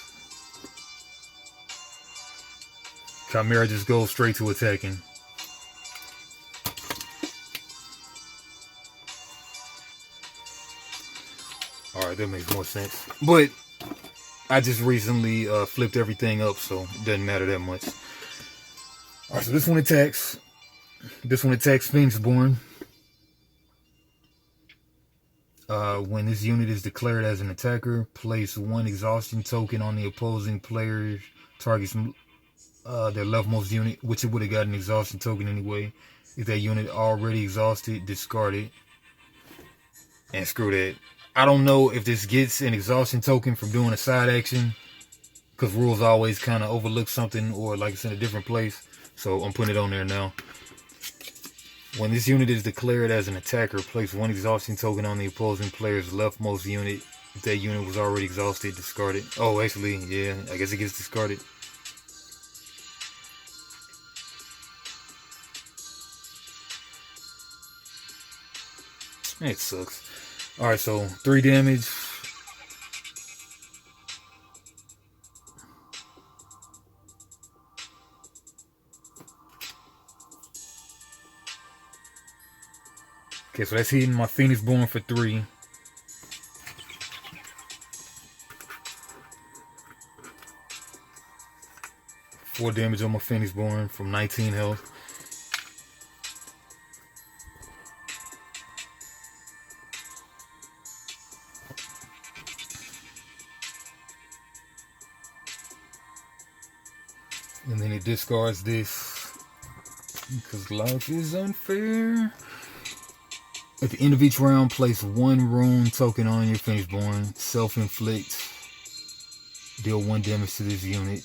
Chimera just goes straight to attacking. Alright, that makes more sense. But I just recently flipped everything up, so it doesn't matter that much. Alright, so this one attacks. This one attacks Phoenixborn. When this unit is declared as an attacker, place one exhaustion token on the opposing player's target's their leftmost unit, which it would have got an exhaustion token anyway. If that unit already exhausted, discard it. And screw that. I don't know if this gets an exhaustion token from doing a side action, because rules always kind of overlook something or like it's in a different place. So I'm putting it on there now. When this unit is declared as an attacker, place one exhaustion token on the opposing player's leftmost unit. If that unit was already exhausted, discard it. Oh, actually, yeah, I guess it gets discarded. It sucks. Alright, so 3 damage. Okay, so that's hitting my Phoenixborn for 3. Four damage on my Phoenixborn from 19 health. And then it discards this because life is unfair. At the end of each round, place one rune token on your Phoenixborn. Self-inflict. Deal 1 damage to this unit.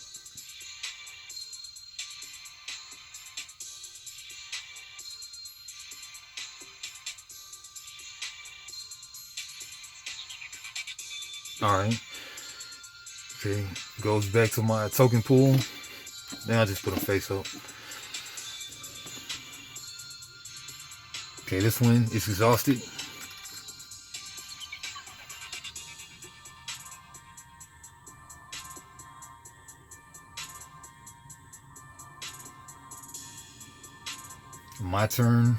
Alright. Okay. Goes back to my token pool. Then I just put them face up. Okay, this one is exhausted. My turn.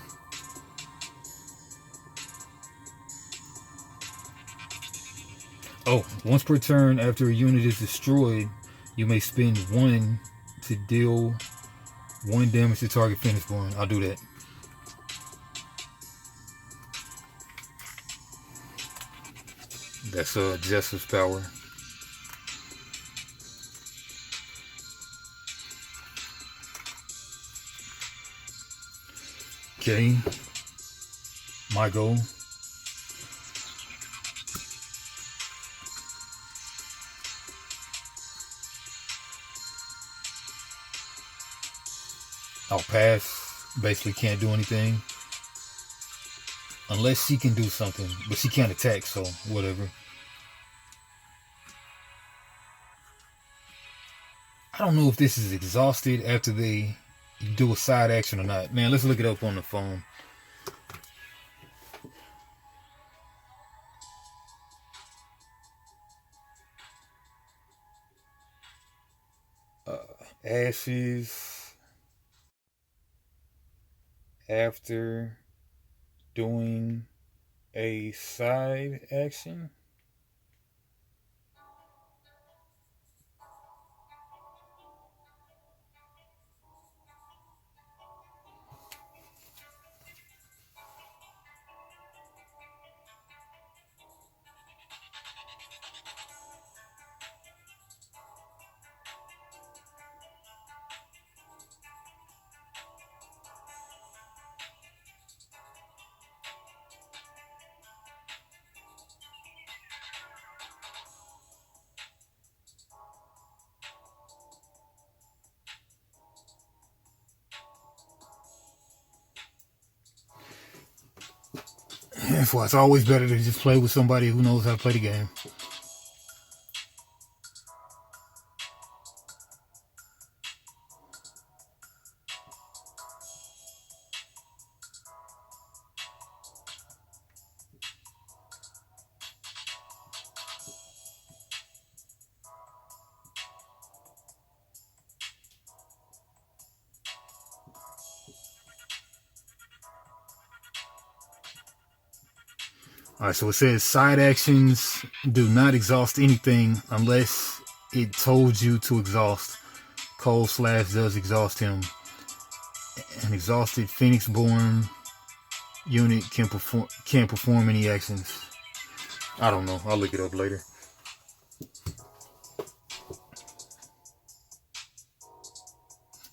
Oh, once per turn after a unit is destroyed, you may spend 1 to deal 1 damage to target Phoenixborn. I'll do that. That's Jessu's power. Okay. My go. I'll pass. Basically can't do anything. Unless she can do something. But she can't attack, so whatever. I don't know if this is exhausted after they do a side action or not. Man, let's look it up on the phone. Ashes after doing a side action. That's why it's always better to just play with somebody who knows how to play the game. Alright, so it says side actions do not exhaust anything unless it told you to exhaust. Cold Slash does exhaust him. An exhausted Phoenixborn unit can't perform any actions. I don't know. I'll look it up later.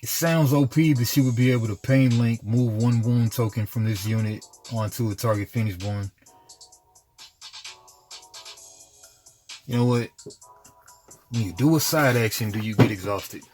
It sounds OP that she would be able to Pain Link, move 1 wound token from this unit onto a target Phoenixborn. You know what? When you do a side action, do you get exhausted?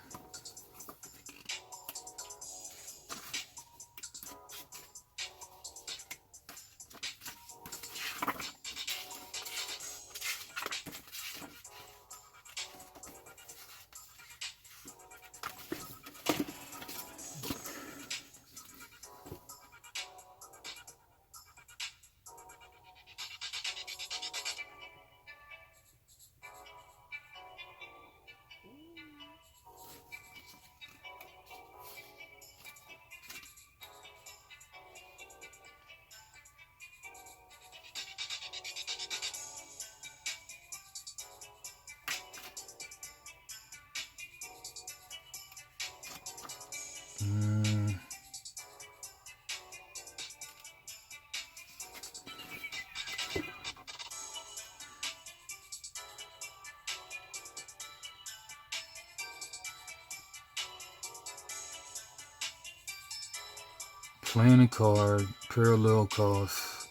Playing a card, parallel costs.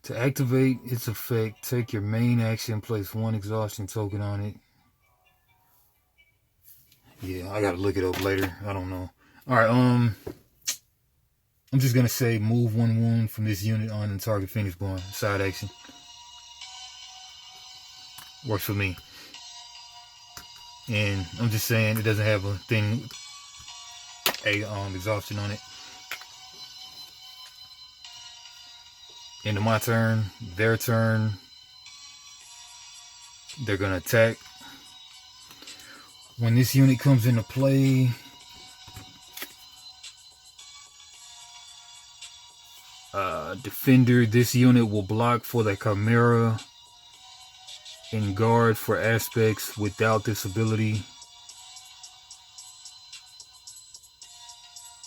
To activate its effect, take your main action, place 1 exhaustion token on it. Yeah, I gotta look it up later. I don't know. Alright, I'm just gonna say move 1 wound from this unit on the target Phoenixborn. Side action. Works for me. And I'm just saying it doesn't have a thing, exhaustion on it. Into my turn, their turn. They're gonna attack. When this unit comes into play, Defender, this unit will block for the Chimera and guard for aspects without this ability.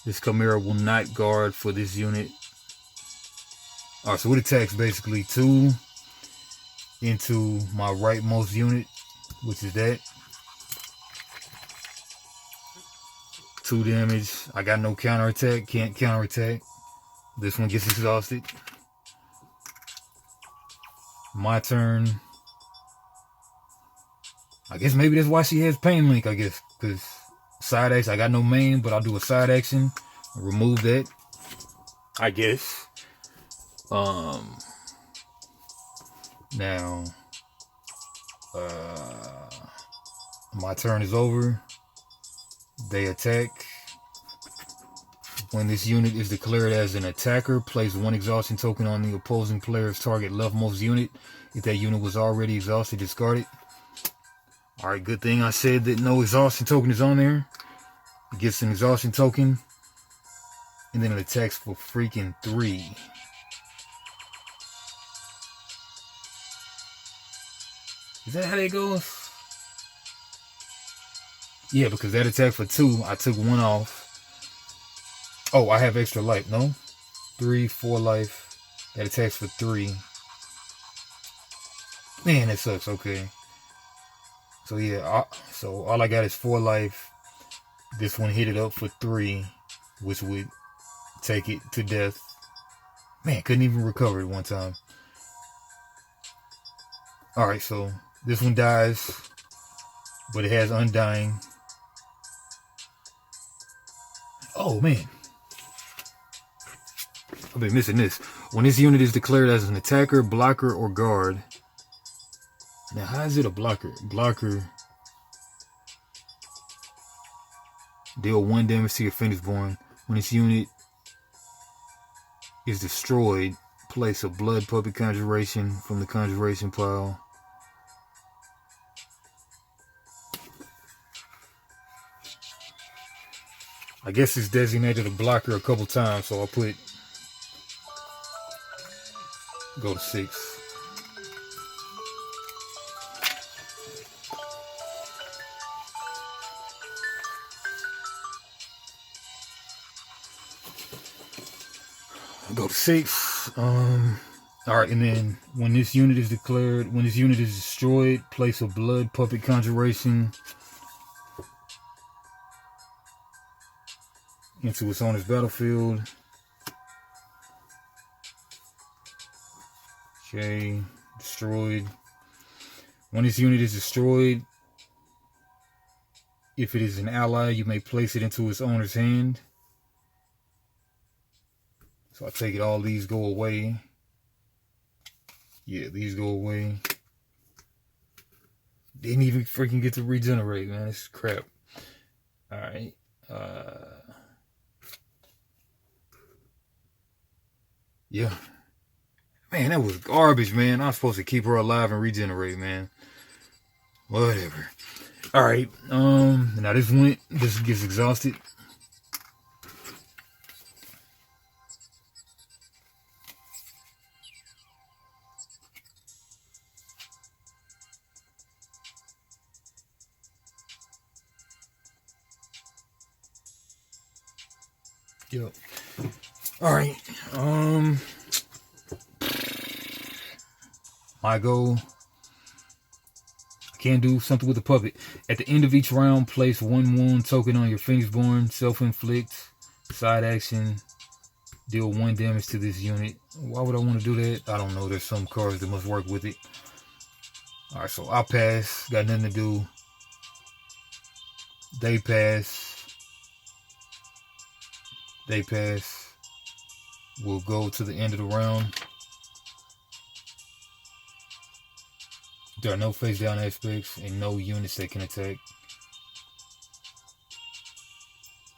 This Chimera will not guard for this unit. Alright, so it attacks basically 2 into my rightmost unit, which is that. 2 damage. I got no counterattack, can't counterattack. This one gets exhausted. My turn. I guess maybe that's why she has Pain Link, I guess. Because side action, I got no main, but I'll do a side action. Remove that. I guess. Now, my turn is over. They attack. When this unit is declared as an attacker, place 1 exhaustion token on the opposing player's target leftmost unit. If that unit was already exhausted, discard it. Alright, good thing I said that no exhaustion token is on there. It gets an exhaustion token. And then it attacks for freaking 3. Is that how that goes? Yeah, because that attack for 2, I took 1 off. Oh, I have extra life. No? 3, 4 life. That attacks for 3. Man, that sucks. Okay. So yeah, so all I got is 4 life. This one hit it up for 3, which would take it to death. Man, couldn't even recover it one time. Alright, so this one dies, but it has Undying. Oh man, I've been missing this. When this unit is declared as an attacker, blocker, or guard. Now, how is it a blocker? Blocker. Deal 1 damage to your Phoenixborn. When this unit is destroyed, place a Blood Puppet Conjuration from the Conjuration pile. I guess it's designated a blocker a couple times, so I'll put go to 6. Go to 6. Alright, and then when this unit is declared, when this unit is destroyed, place a Blood Puppet Conjuration into its owner's battlefield. Okay, destroyed. When this unit is destroyed, if it is an ally, you may place it into its owner's hand. So I take it all these go away. Yeah, these go away. Didn't even freaking get to regenerate, man. This is crap. Alright. Yeah. Man, that was garbage, man. I'm supposed to keep her alive and regenerate, man. Whatever. Alright. Now this gets exhausted. Yep. Alright. My goal. I can do something with the puppet. At the end of each round, place 1 wound token on your Phoenixborn. Self-inflict. Side action. Deal 1 damage to this unit. Why would I want to do that? I don't know. There's some cards that must work with it. Alright, so I'll pass. Got nothing to do. They pass. They pass. We'll go to the end of the round. There are no face down aspects and no units that can attack.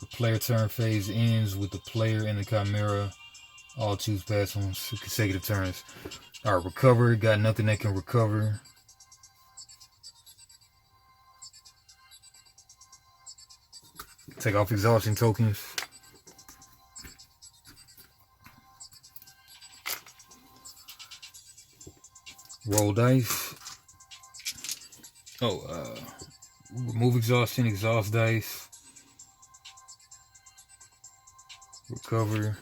The player turn phase ends with the player and the Chimera all choose pass on consecutive turns. Alright, recover. Got nothing that can recover. Take off exhaustion tokens. Roll dice. Oh, remove exhaustion, exhaust dice. Recover.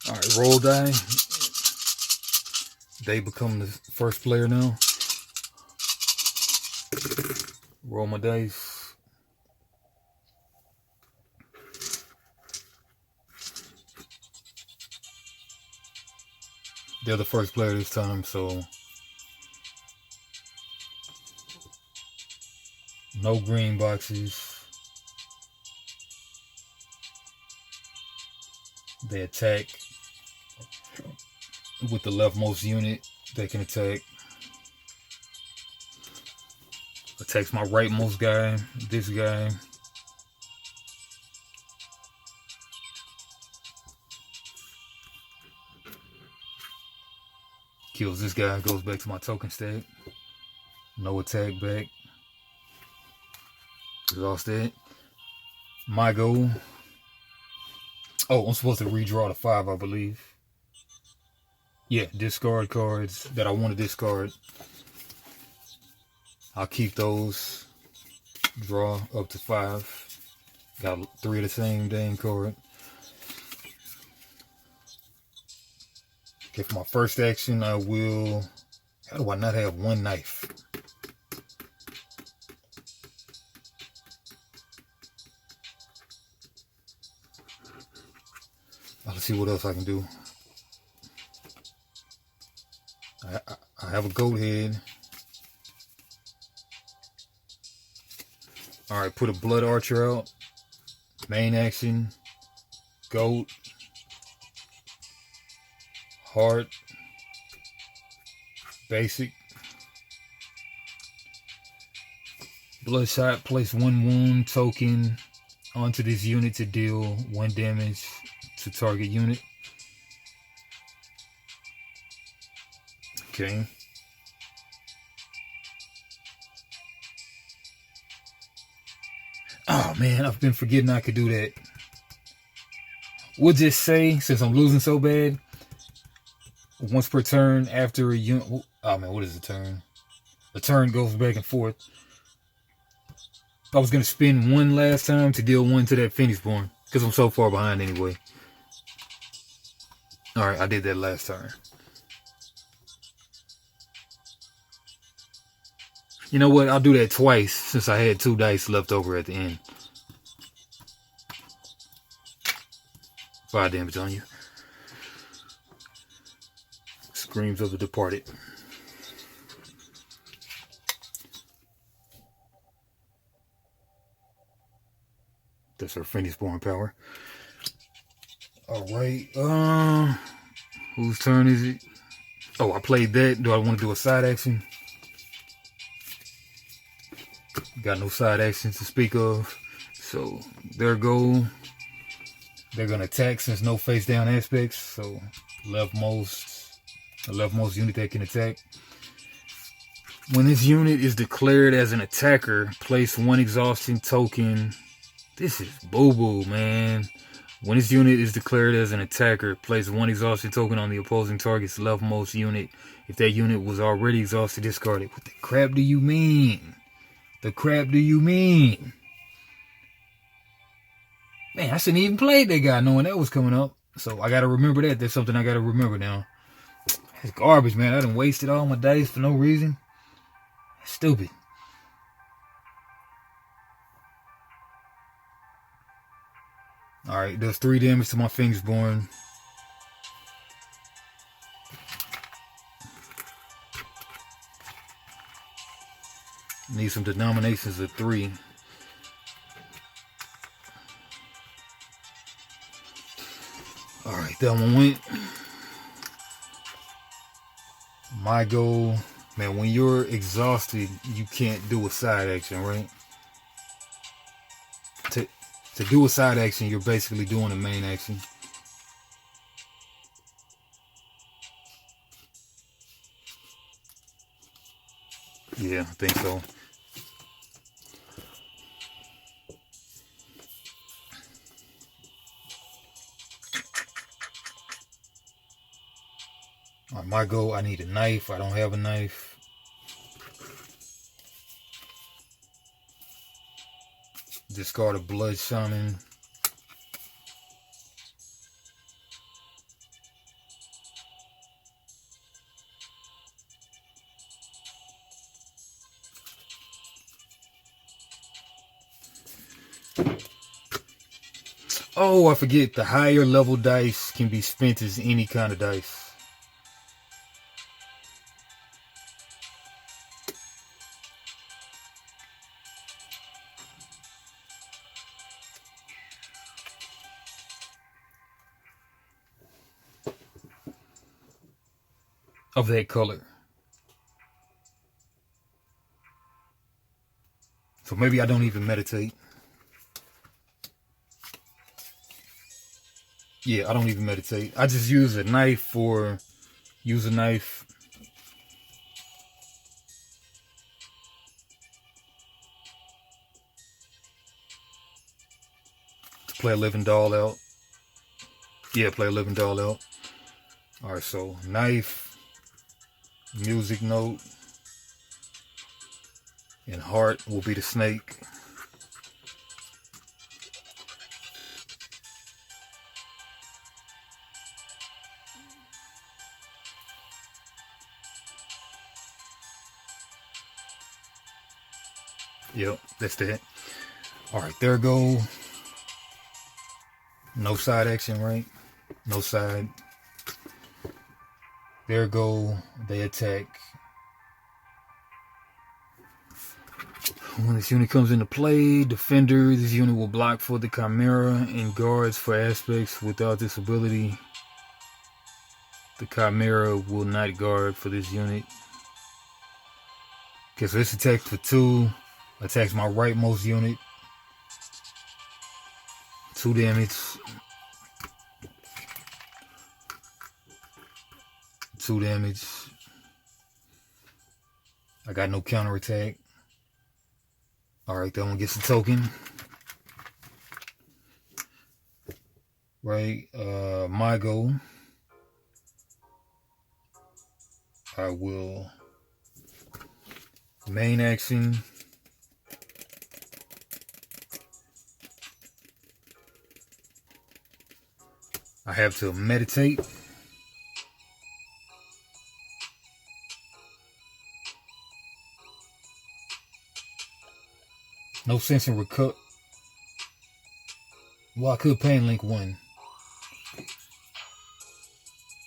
Alright, roll die. They become the first player now. Roll my dice. They're the first player this time, so no green boxes. They attack with the leftmost unit. They can attack. Attacks my rightmost guy, this guy. Kills this guy, goes back to my token stack. No attack back. Exhausted. My go. Oh, I'm supposed to redraw the 5, I believe. Yeah, discard cards that I want to discard. I'll keep those. Draw up to 5. Got 3 of the same dang card. Okay, for my first action, I will... How do I not have one knife? Let's see what else I can do. I have a goat head. Alright, put a blood archer out. Main action. Goat. Heart. Basic. Bloodshot, place 1 wound token onto this unit to deal 1 damage to target unit. Okay. Oh man, I've been forgetting I could do that. We'll just say, since I'm losing so bad, once per turn after a unit... Oh man, what is the turn? The turn goes back and forth. I was going to spend 1 last time to deal 1 to that Phoenixborn, because I'm so far behind anyway. Alright, I did that last turn. You know what? I'll do that twice since I had 2 dice left over at the end. 5 damage on you. Screams of the Departed. That's our Phoenixborn power. Alright, whose turn is it? Oh, I played that. Do I want to do a side action? Got no side actions to speak of. So, there go. They're going to attack since no face down aspects. So, the leftmost unit that can attack. When this unit is declared as an attacker, place 1 exhaustion token. This is boo-boo, man. When this unit is declared as an attacker, place 1 exhaustion token on the opposing target's leftmost unit. If that unit was already exhausted, discard it. What the crap do you mean? The crap do you mean? Man, I shouldn't even played that guy knowing that was coming up. So I gotta remember that. That's something I gotta remember now. It's garbage, man. I done wasted all my dice for no reason. That's stupid. Alright, does 3 damage to my Phoenixborn. Need some denominations of 3. Alright, that one went. My goal, man, when you're exhausted, you can't do a side action, right? To do a side action, you're basically doing a main action. Yeah, I think so. Alright, my go, I need a knife. I don't have a knife. Discard a Blood Shaman. Oh, I forget, the higher level dice can be spent as any kind of dice. Of that color. So maybe I don't even meditate. Yeah, I don't even meditate. I just use a knife for... Use a knife. To play a living doll out. Yeah, play a living doll out. Alright, so knife, music note, and heart will be the snake. Yep, that's that. Alright, there go. No side action, right? No side. There go. They attack. When this unit comes into play, defender, this unit will block for the Chimera and guards for aspects. Without this ability, the Chimera will not guard for this unit. Okay, so this attacks for 2. Attacks my rightmost unit. 2 damage. 2 damage. I got no counterattack. Alright, that one gets a token. Right, my go. I will main action. I have to meditate. No sense in recover. Well, I could Pain Link 1.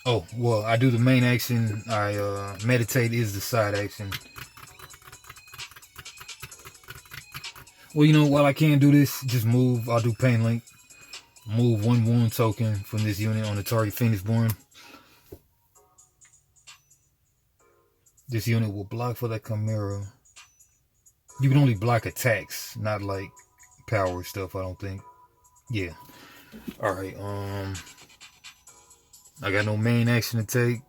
Oh, well, I do the main action. I meditate is the side action. Well, you know, while I can't do this, just move. I'll do Pain Link. Move 1 wound token from this unit on the target Phoenixborn. This unit will block for that Chimera. You can only block attacks, not like power stuff, I don't think. Yeah. Alright, I got no main action to take.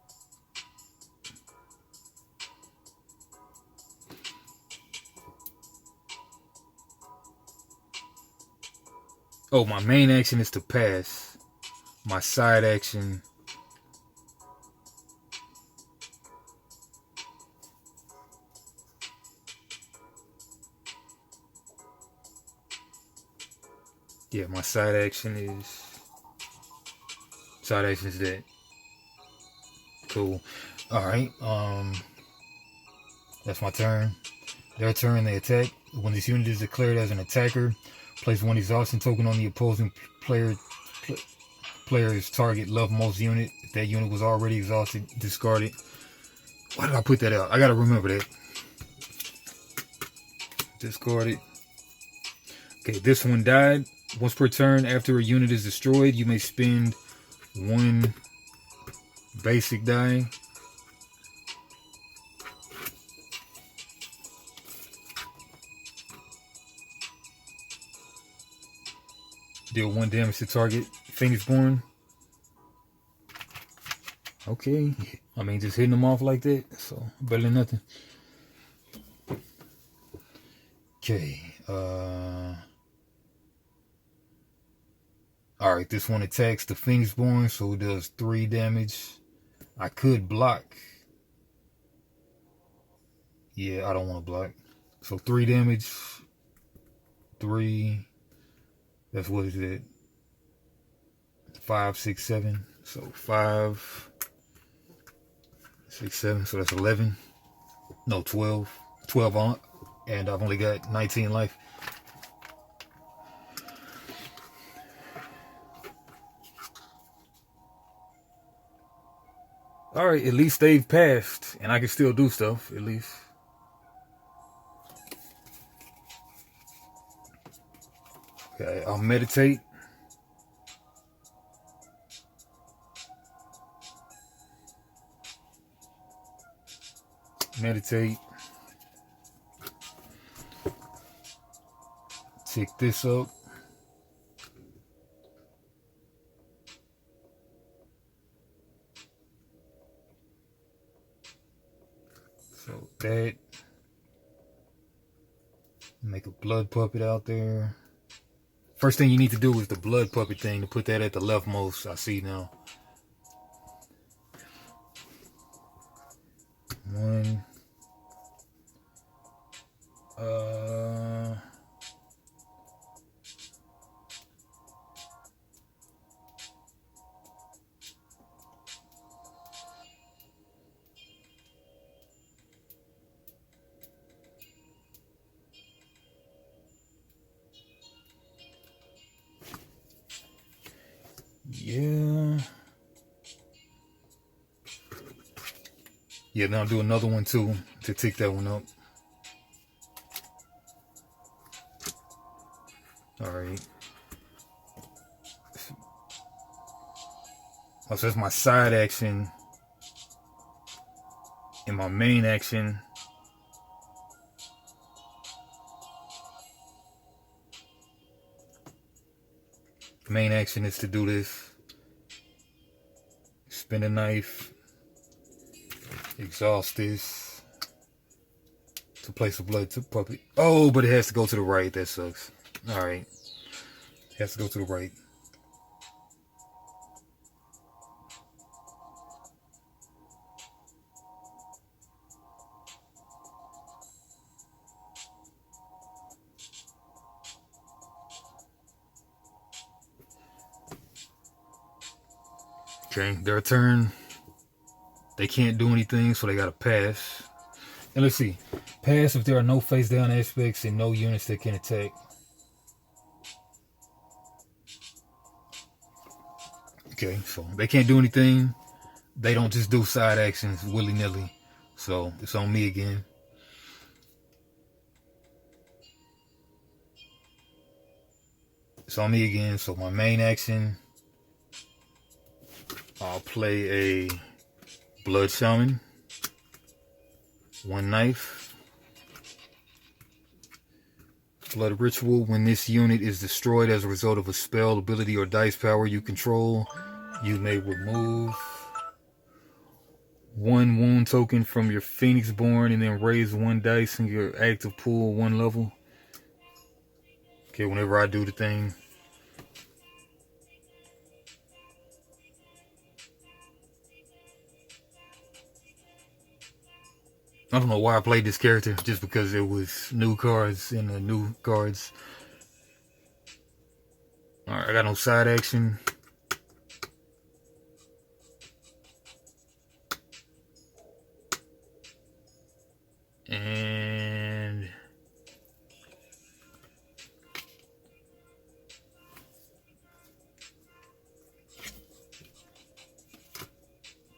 Oh, my main action is to pass. My side action... Yeah, my side action is... Side action is that. Cool. Alright, that's my turn. Their turn, they attack. When this unit is declared as an attacker, place 1 exhaustion token on the opposing player's target leftmost unit. If that unit was already exhausted, discard it. Why did I put that out? I gotta remember that. Discard it. Okay, this one died. Once per turn, after a unit is destroyed, you may spend 1 basic die. Deal 1 damage to target Phoenixborn. Okay. I mean, just hitting them off like that. So, better than nothing. Okay. Alright, this one attacks the Phoenixborn, so it does 3 damage. I could block. Yeah, I don't want to block. So 3 damage. 3. That's what is it? 5, 6, 7. So 5, 6, 7. So that's 11. No, 12. 12 on. And I've only got 19 life. Alright, at least they've passed. And I can still do stuff, at least. Okay, I'll meditate. Meditate. Tick this up. So that. Make a blood puppet out there. First thing you need to do is the blood puppet thing, to put that at the leftmost. I see now. 1. Yeah. Yeah, then I'll do another one too to tick that one up. Alright. So that's my side action. And my main action. Main action is to do this. Spin a knife. Exhaust this. To place a blood puppet. Oh, but it has to go to the right. That sucks. Alright. It has to go to the right. Okay, their turn. They can't do anything, so they gotta pass. And let's see. Pass if there are no face down aspects and no units that can attack. Okay, so they can't do anything. They don't just do side actions willy-nilly. So it's on me again. It's on me again. So my main action, I'll play a blood shaman. 1 knife. Blood ritual. When this unit is destroyed as a result of a spell, ability, or dice power you control, you may remove 1 wound token from your Phoenixborn and then raise 1 dice in your active pool 1 level. Okay, whenever I do the thing. I don't know why I played this character, just because it was new cards in the new cards. Alright, I got no side action. And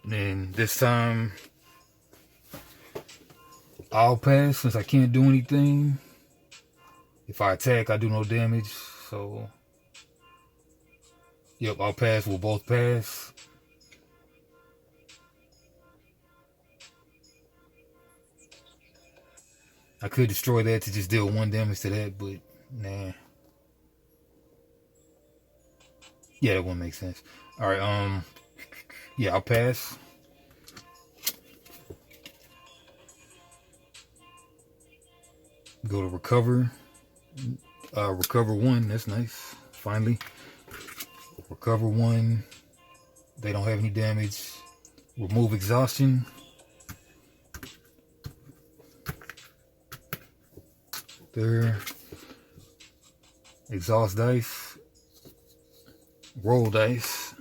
then this time I'll pass since I can't do anything. If I attack, I do no damage. So, yep, I'll pass. We'll both pass. I could destroy that to just deal 1 damage to that, but nah. Yeah, that wouldn't make sense. Alright, yeah, I'll pass. Go to recover. Recover 1, that's nice. Finally. Recover 1. They don't have any damage. Remove exhaustion. There. Exhaust dice. Roll dice.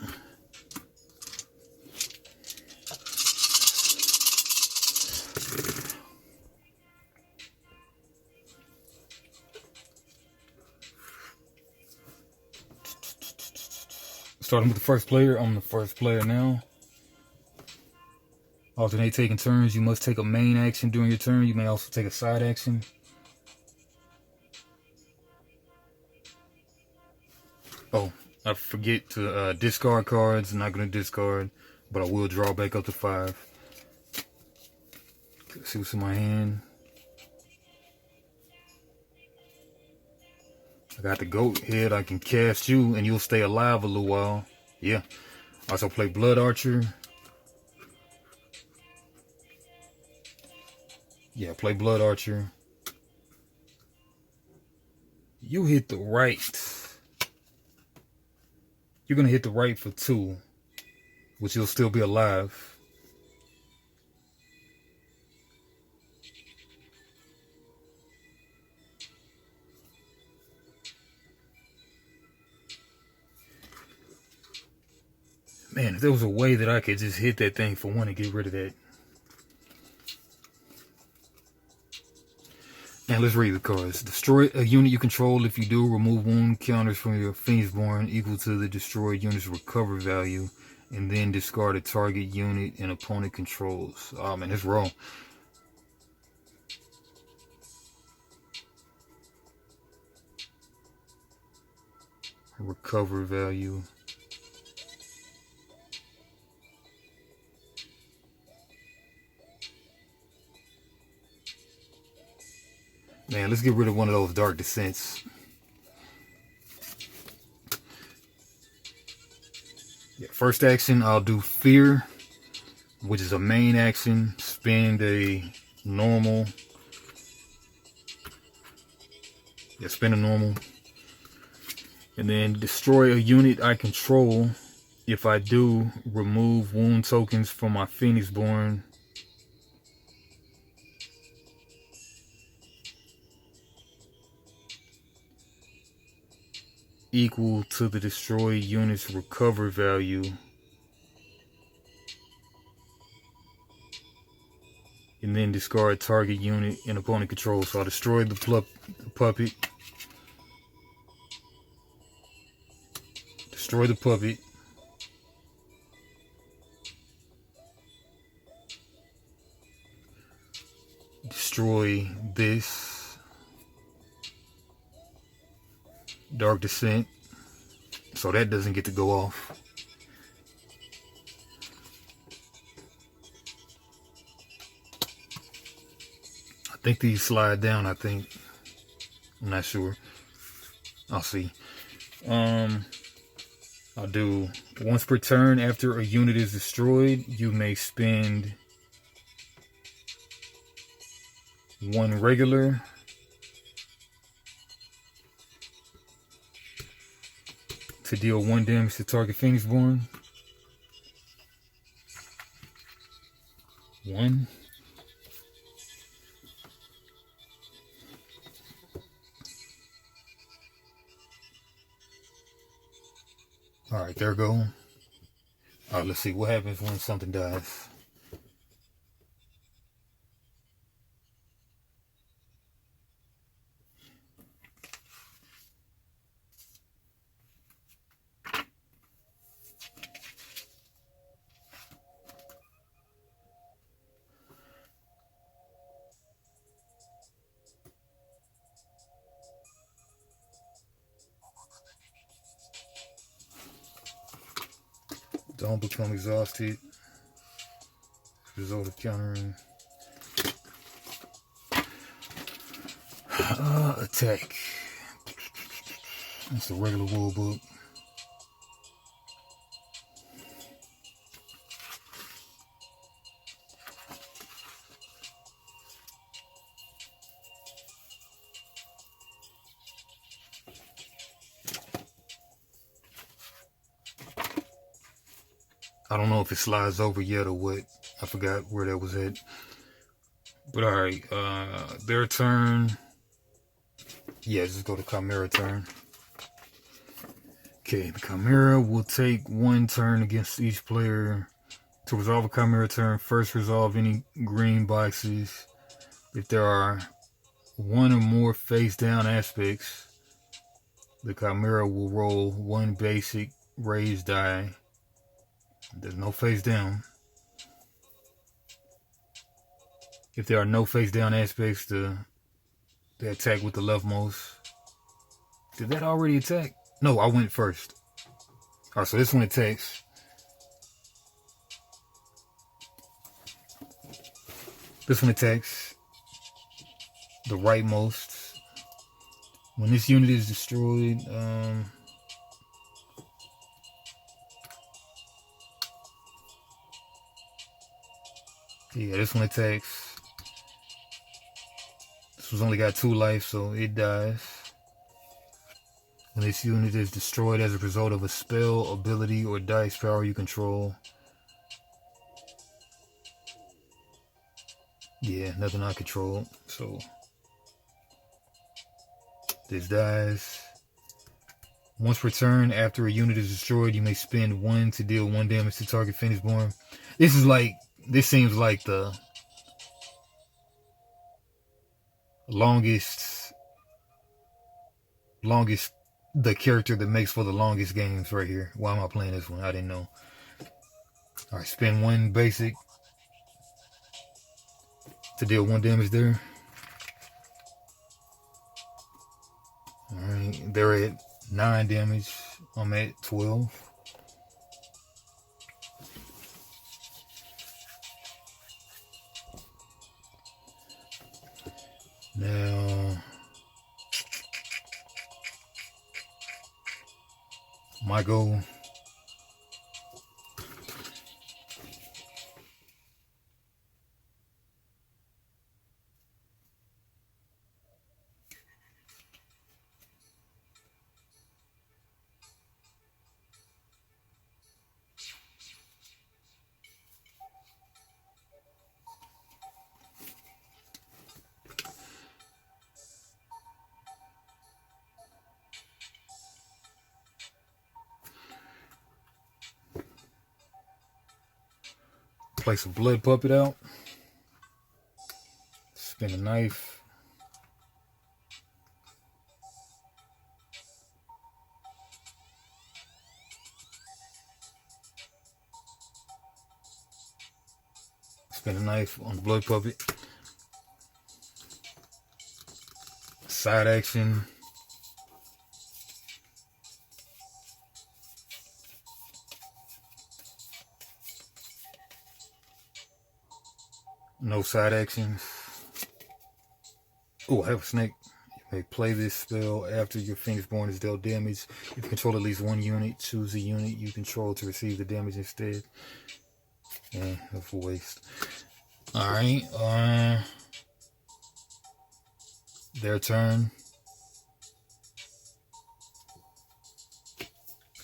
Starting with the first player. I'm the first player now. Alternate taking turns. You must take a main action during your turn. You may also take a side action. Oh, I forget to discard cards. I'm not going to discard, but I will draw back up to 5. Let's see what's in my hand. I got the goat head. I can cast you and you'll stay alive a little while. Yeah. Also play Blood Archer. Yeah, play Blood Archer. You hit the right. You're going to hit the right for 2, which you'll still be alive. Man, if there was a way that I could just hit that thing for 1 and get rid of that. Now let's read the cards. Destroy a unit you control. If you do, remove wound counters from your Phoenixborn equal to the destroyed unit's recover value, and then discard a target unit an opponent controls. Oh man, that's wrong. Recover value. Man, let's get rid of one of those Dark Descents. Yeah, first action, I'll do Fear, which is a main action. Spend a normal. Yeah, spend a normal. And then destroy a unit I control. If I do, remove wound tokens from my Phoenixborn. Equal to the destroyed unit's recover value. And then discard target unit and opponent control. So I destroyed the puppet. Destroy the puppet. Destroy this. Dark Descent, so that doesn't get to go off. I think these slide down, I think. I'm not sure. I'll see. I'll do once per turn after a unit is destroyed, you may spend 1 regular to deal 1 damage to target Phoenixborn. 1. Alright, there we go. Alright, let's see what happens when something dies. Don't become exhausted. Result of countering. Attack. That's a regular rule book. I don't know if it slides over yet or what. I forgot where that was at. But alright, their turn. Yeah, just go to Chimera turn. Okay, the Chimera will take 1 turn against each player. To resolve a Chimera turn, first resolve any green boxes. If there are 1 or more face down aspects, the Chimera will roll 1 basic raised die. There's no face down. If there are no face down aspects, they attack with the leftmost. Did that already attack? No, I went first. Alright, so this one attacks. This one attacks the rightmost. When this unit is destroyed, yeah, this one attacks. This one's only got 2 life, so it dies. When this unit is destroyed as a result of a spell, ability, or dice power you control. Yeah, nothing I control, so this dies. Once per turn, after a unit is destroyed, you may spend 1 to deal 1 damage to target Phoenixborn. This seems like the longest, the character that makes for the longest games right here. Why am I playing this one? I didn't know. Alright, spend 1 basic to deal 1 damage there. Alright, they're at 9 damage. I'm at 12. Now, my goal. Place a blood puppet out. Spin a knife. Spin a knife on the blood puppet. Side action. No side actions. Oh, I have a snake. You may play this spell after your Phoenixborn is dealt damage. If you control at least 1 unit, choose a unit you control to receive the damage instead. Yeah, that's a waste. Alright, their turn.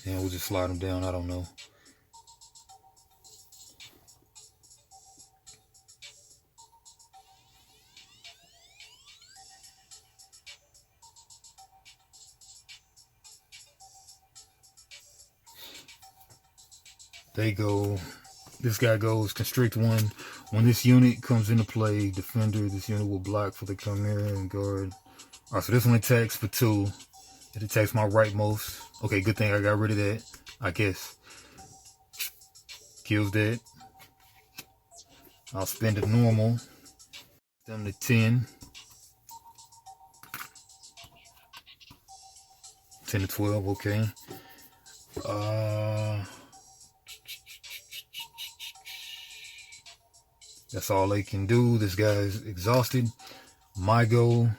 Yeah, we'll just slide them down, I don't know. They go, this guy goes constrict 1. When this unit comes into play, defender, this unit will block for the Chimera and guard. Alright, so this one attacks for 2. It attacks my rightmost. Okay, good thing I got rid of that, I guess. Kills that. I'll spend a normal. Down to 10. 10 to 12, okay. That's all they can do. This guy's exhausted. My goal.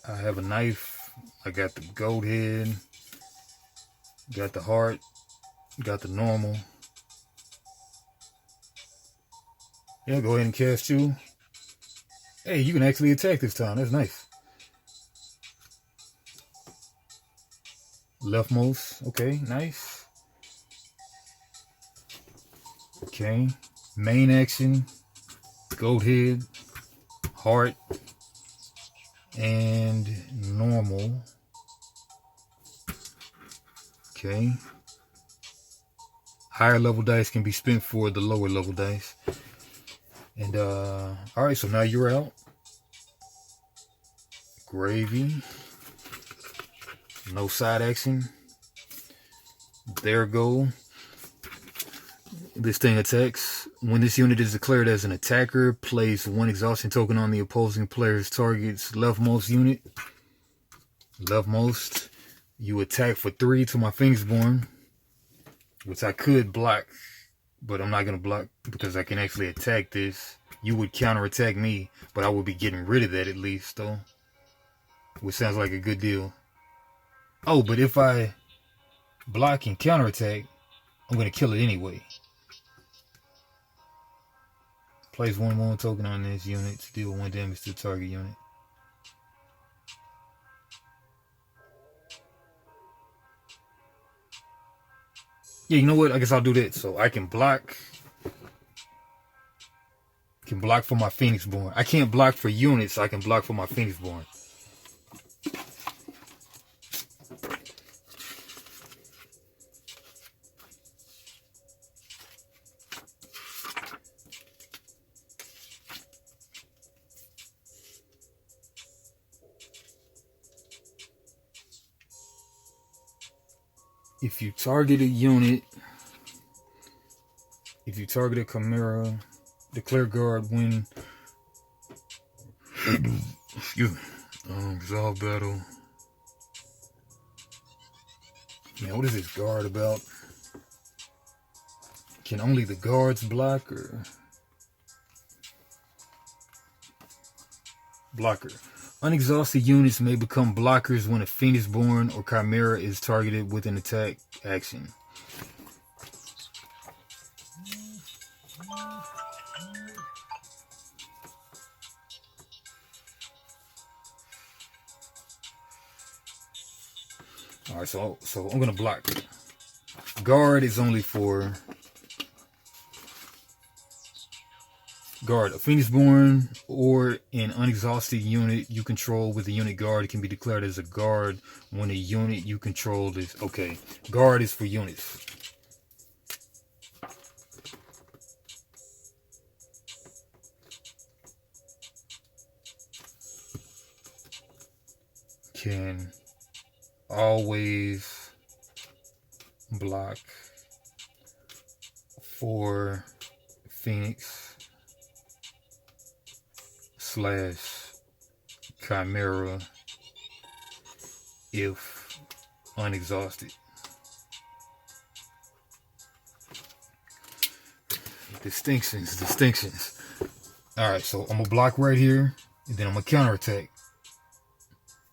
I have a knife. I got the goat head. Got the heart. Got the normal. Yeah, go ahead and cast you. Hey, you can actually attack this time. That's nice. Leftmost. Okay, nice. Okay. Main action. Goat head. Heart. And normal. Okay. Higher level dice can be spent for the lower level dice. And alright, so now you're out. Gravy. No side action. There go. This thing attacks. When this unit is declared as an attacker, place one exhaustion token on the opposing player's target's leftmost unit. Leftmost. You attack for 3 to my Phoenixborn, which I could block, but I'm not going to block because I can actually attack this. You would counterattack me, but I would be getting rid of that at least, though. Which sounds like a good deal. Oh, but if I block and counterattack, I'm going to kill it anyway. Place 1/1 token on this unit to deal 1 damage to the target unit. Yeah, you know what? I guess I'll do that. So I can block. Can block for my Phoenixborn. I can't block for units. I can block for my Phoenixborn. If you target a unit, if you target a Chimera, declare guard when excuse me, resolve battle. Man, what is this guard about? Can only the guards block or blocker? Unexhausted units may become blockers when a Phoenixborn or Chimera is targeted with an attack action. Alright, so I'm gonna block. Guard is only for guard. A Phoenixborn or an unexhausted unit you control with a unit guard can be declared as a guard when a unit you control is... Okay, guard is for units. Can always block for Phoenix / Chimera if unexhausted. Distinctions. Alright, so I'm gonna block right here, and then I'm gonna counterattack.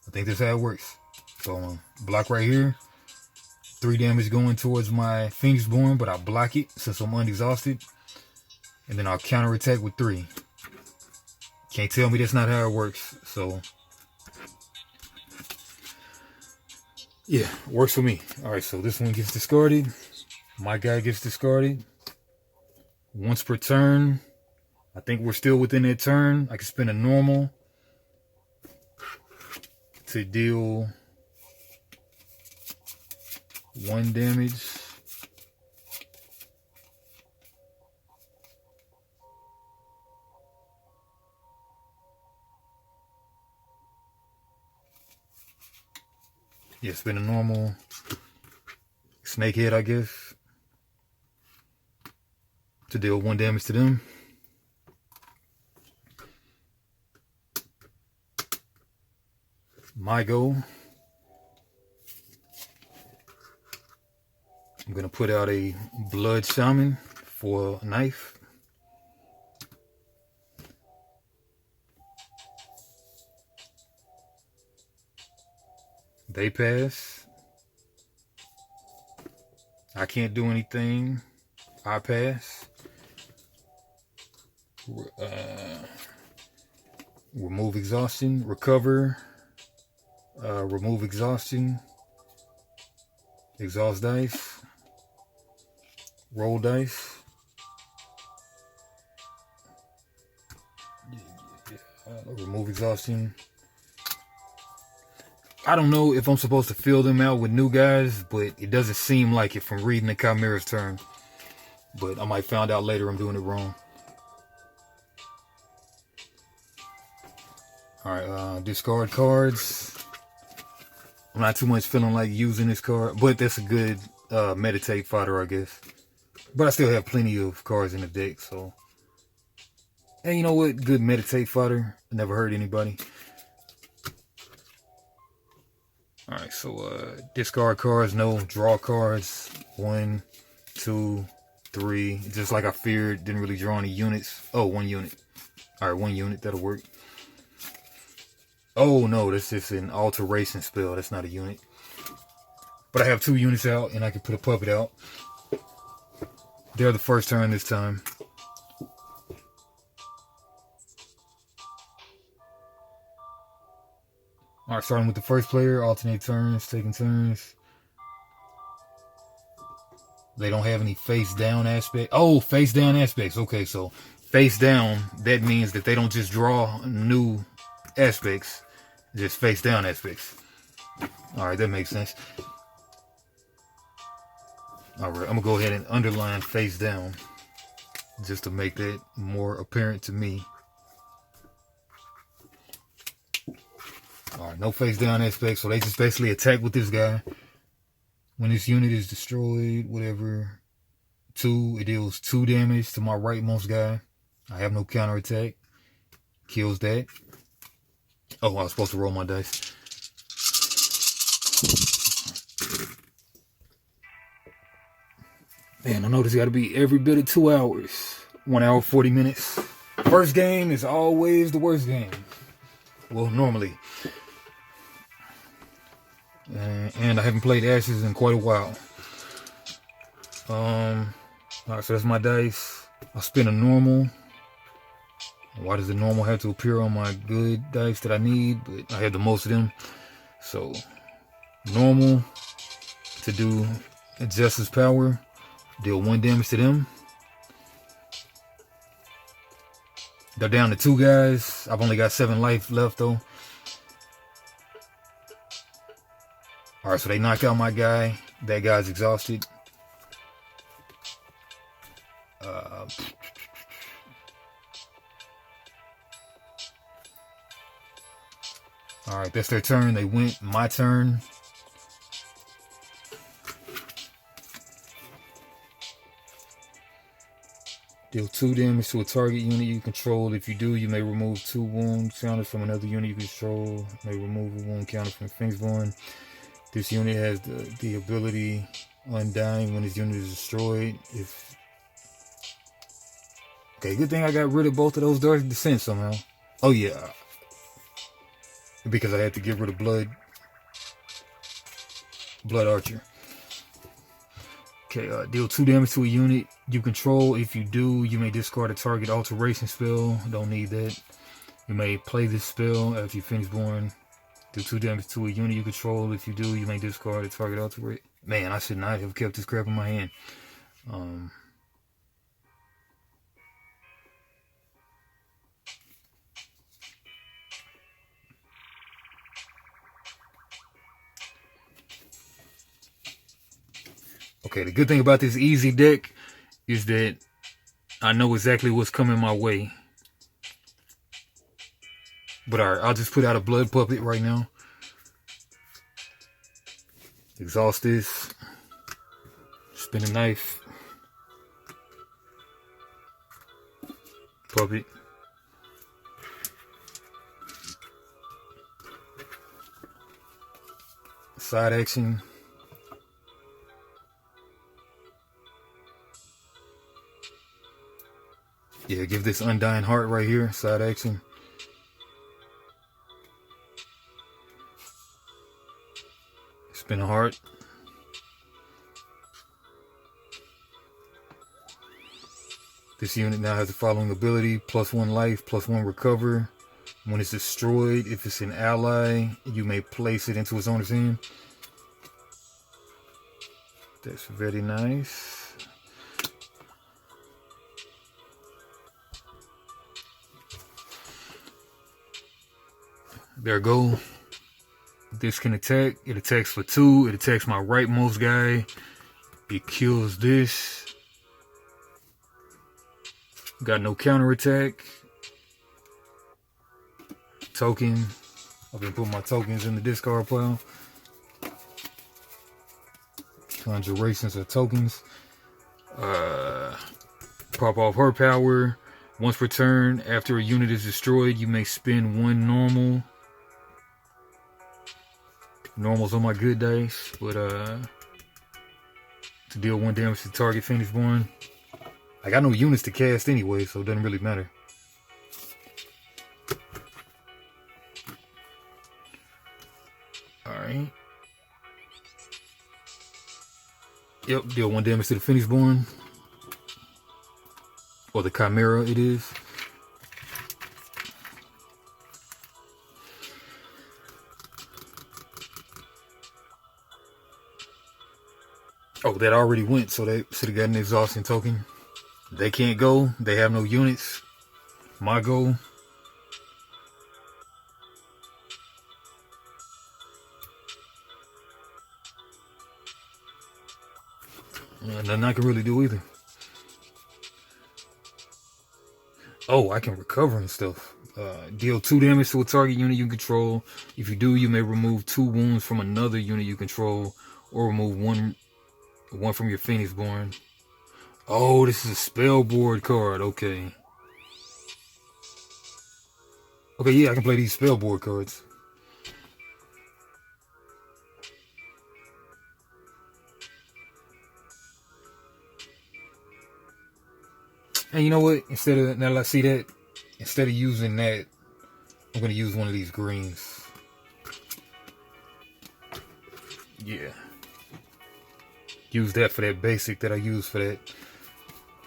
I think that's how it works. So I'm gonna block right here. 3 damage going towards my Phoenixborn, but I'll block it since I'm unexhausted. And then I'll counterattack with 3. Can't tell me that's not how it works. So yeah, works for me. Alright, so this one gets discarded. My guy gets discarded. Once per turn. I think we're still within that turn. I can spend a normal to deal 1 damage. Yeah, spend a normal snakehead, I guess, to deal 1 damage to them. My go. I'm gonna put out a Blood Shaman for a knife. They pass. I can't do anything. I pass. remove exhaustion, recover, remove exhaustion, exhaust dice, roll dice, remove exhaustion. I don't know if I'm supposed to fill them out with new guys, but it doesn't seem like it from reading the Chimera's turn. But I might find out later I'm doing it wrong. Alright, discard cards. I'm not too much feeling like using this card, but that's a good meditate fodder, I guess. But I still have plenty of cards in the deck, so. And you know what? Good meditate fodder. Never hurt anybody. Alright, so discard cards, no. Draw cards. 1, 2, 3. Just like I feared, didn't really draw any units. Oh, 1 unit. Alright, 1 unit, that'll work. Oh no, that's just an alteration spell. That's not a unit. But I have 2 units out and I can put a puppet out. They're the first turn this time. Alright, starting with the first player, alternate turns, taking turns. They don't have any face down aspect. Oh, face down aspects. Okay, so face down, that means that they don't just draw new aspects, just face down aspects. Alright, that makes sense. Alright, I'm gonna go ahead and underline face down just to make that more apparent to me. Alright, no face down aspect, so they just basically attack with this guy. When this unit is destroyed, whatever, 2, it deals 2 damage to my rightmost guy. I have no counterattack. Kills that. Oh, I was supposed to roll my dice. Man, I know this got to be every bit of 2 hours. 1 hour, 40 minutes. First game is always the worst game. Well, normally. And I haven't played Ashes in quite a while. Alright, so that's my dice. I'll spin a normal. Why does the normal have to appear on my good dice that I need? But I have the most of them. So, normal to do Justice Power. Deal 1 damage to them. They're down to 2 guys. I've only got 7 life left though. Alright, so they knocked out my guy. That guy's exhausted. Alright, that's their turn. They went. My turn. Deal 2 damage to a target unit you control. If you do, you may remove 2 wound counters from another unit you control. You may remove a wound counter from Fingsborn. This unit has the ability Undying when this unit is destroyed. Okay, good thing I got rid of both of those Dark Descent somehow. Oh yeah. Because I had to get rid of Blood Archer. Okay, deal 2 damage to a unit you control. If you do, you may discard a target alteration spell. Don't need that. You may play this spell after you finish Born. Do 2 damage to a unit you control. If you do, you may discard a target alteration. Man, I should not have kept this crap in my hand. Okay, the good thing about this easy deck is that I know exactly what's coming my way. But alright, I'll just put out a Blood Puppet right now. Exhaust this. Spin a knife. Puppet. Side action. Yeah, give this Undying Heart right here, side action. Spin a heart. This unit now has the following ability: +1 life, +1 recover, When it's destroyed, if it's an ally, you may place it into its owner's hand. That's very nice. There we go. This can attack. It attacks for 2. It attacks my rightmost guy. It kills this. Got no counterattack. Token. I've been putting my tokens in the discard pile. Conjurations of tokens. Pop off her power. Once per turn, after a unit is destroyed, you may spend 1 normal. Normal's on my good dice, but to deal 1 damage to target Phoenixborn. I got no units to cast anyway, so it doesn't really matter. Alright. Yep, deal 1 damage to the Phoenixborn. Or the Chimera it is. Oh, that already went, so they should have got an exhaustion token. They can't go. They have no units. My go. And nothing I can really do either. Oh, I can recover and stuff. Deal 2 damage to a target unit you control. If you do, you may remove 2 wounds from another unit you control, or remove one from your Phoenixborn. Oh, this is a spellboard card. Okay. Okay, yeah, I can play these spellboard cards. And you know what? Instead of, now that I see that, instead of using that, I'm going to use one of these greens. Yeah. Use that for that basic that I use for that.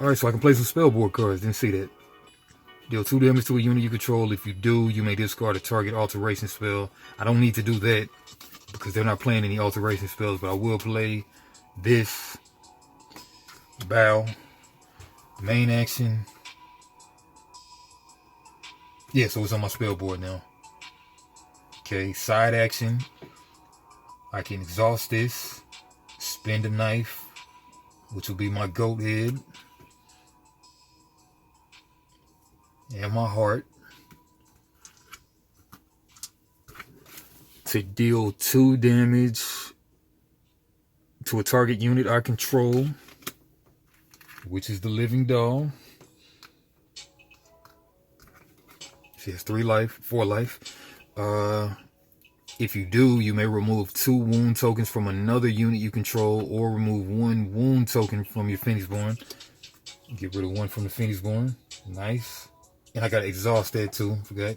Alright, so I can play some spellboard cards. Didn't see that. Deal 2 damage to a unit you control. If you do, you may discard a target alteration spell. I don't need to do that because they're not playing any alteration spells, but I will play this. Bow. Main action. Yeah, so it's on my spell board now. Okay, side action. I can exhaust this. Spend a knife, which will be my goat head. And my heart. To deal 2 damage to a target unit I control, which is the Living Doll. She has 4 life. If you do, you may remove 2 wound tokens from another unit you control, or remove 1 wound token from your Phoenixborn. Get rid of 1 from the Phoenixborn. Nice. And I gotta exhaust that too. Forgot.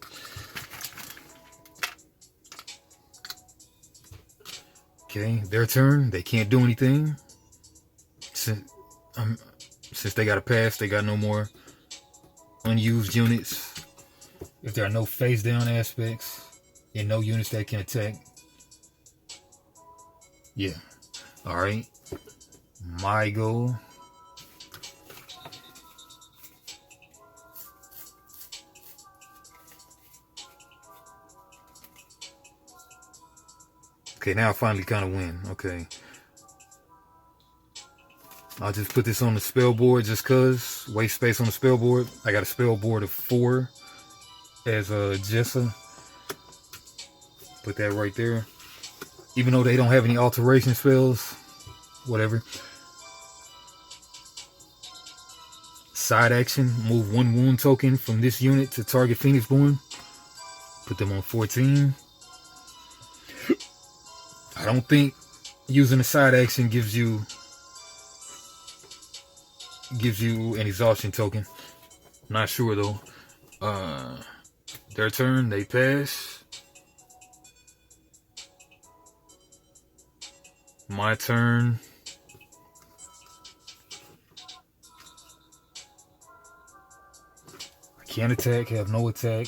Okay, their turn. They can't do anything. Since they got a pass, they got no more unused units. If there are no face down aspects and no units that can attack. Yeah. Alright. My goal. Okay, now I finally kind of win. Okay. I'll just put this on the spell board just cause. Waste space on the spell board. I got a spell board of 4 as Jessa. Put that right there. Even though they don't have any alteration spells. Whatever. Side action. Move 1 wound token from this unit to target Phoenixborn. Put them on 14. I don't think using a side action gives you an exhaustion token. Not sure though. Their turn, they pass. My turn. I can't attack, have no attack.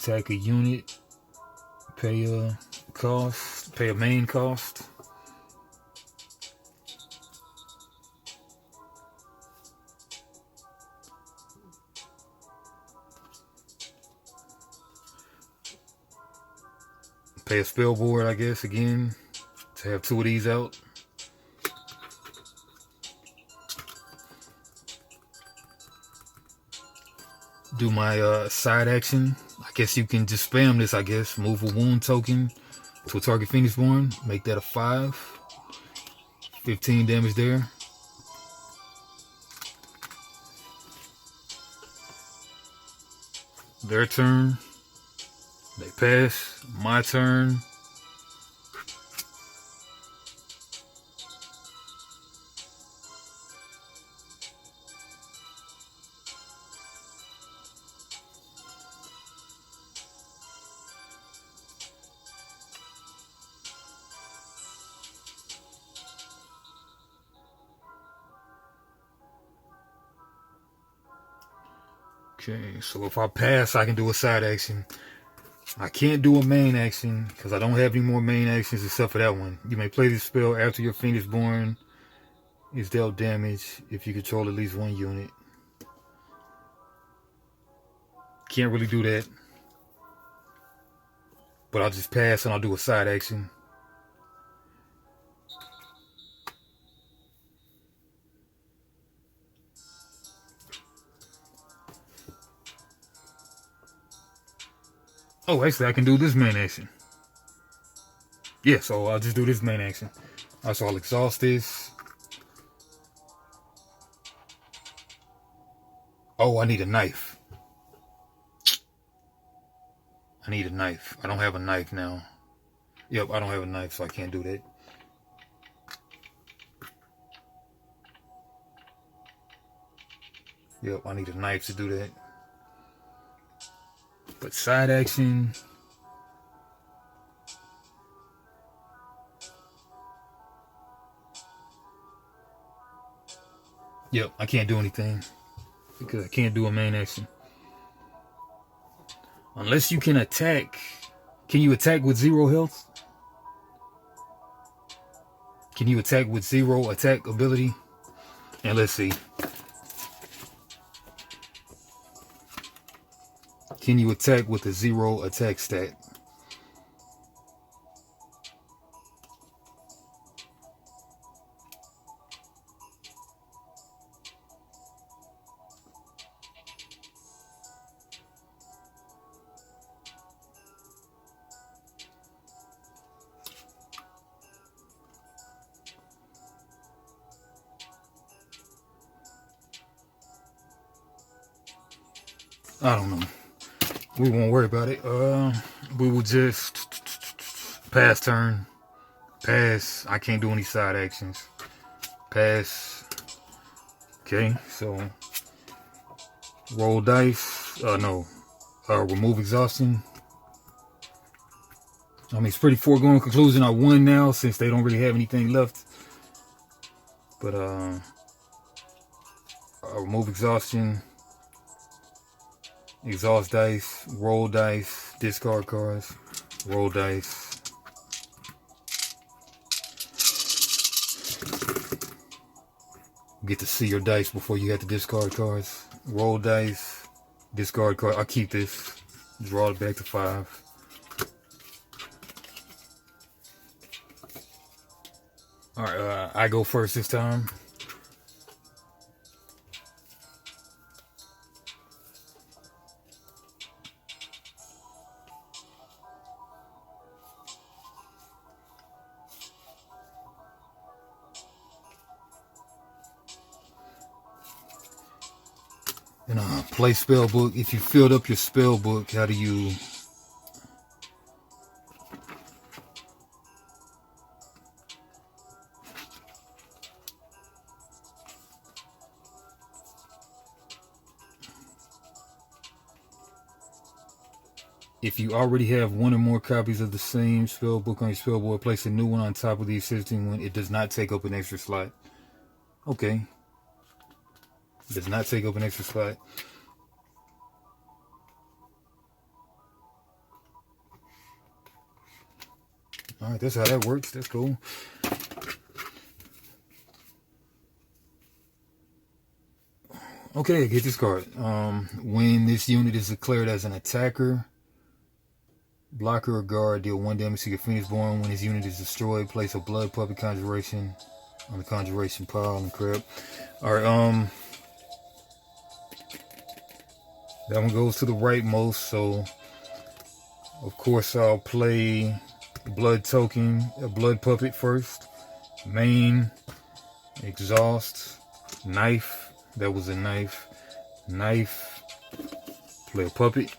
Attack a unit. Pay a cost. Pay a main cost. Pay a spell board, I guess, again, to have 2 of these out. Do my side action. I guess you can just spam this, I guess. Move a wound token to a target Phoenixborn. Make that a 5. 15 damage there. Their turn. They pass. My turn. Okay, so if I pass, I can do a side action. I can't do a main action because I don't have any more main actions except for that one. You may play this spell after your Phoenixborn is dealt damage if you control at least 1 unit. Can't really do that. But I'll just pass and I'll do a side action. Oh, actually, I can do this main action. Yeah, so I'll just do this main action. Alright, so I'll exhaust this. Oh, I need a knife. I need a knife. I don't have a knife now. Yep, I don't have a knife, so I can't do that. Yep, I need a knife to do that. But side action. Yep, I can't do anything because I can't do a main action. Unless you can attack. Can you attack with 0 health? Can you attack with 0 attack ability? And let's see. Can you attack with a 0 attack stat? I don't know. We won't worry about it. We will just pass turn. Pass. I can't do any side actions. Pass. Okay, so roll dice. Remove exhaustion. I mean, it's pretty foregone conclusion. I won now since they don't really have anything left. But I'll remove exhaustion. Exhaust dice, roll dice, discard cards, roll dice. Get to see your dice before you have to discard cards. Roll dice, discard card. I'll keep this. Draw it back to 5. Alright, I go first this time. And play spell book. If you filled up your spell book, how do you... If you already have 1 or more copies of the same spell book on your spell board, place a new one on top of the existing one. It does not take up an extra slot. Okay. It does not take up an extra slot. All right, that's how that works. That's cool. Okay, get this card. When this unit is declared as an attacker, blocker, or guard, deal 1 damage to your Phoenixborn. When this unit is destroyed, place a blood puppet conjuration on the conjuration pile and crap. Alright, that one goes to the rightmost, so of course I'll play blood token, a blood puppet first. Main, exhaust, knife. That was a knife. Knife. Play a puppet.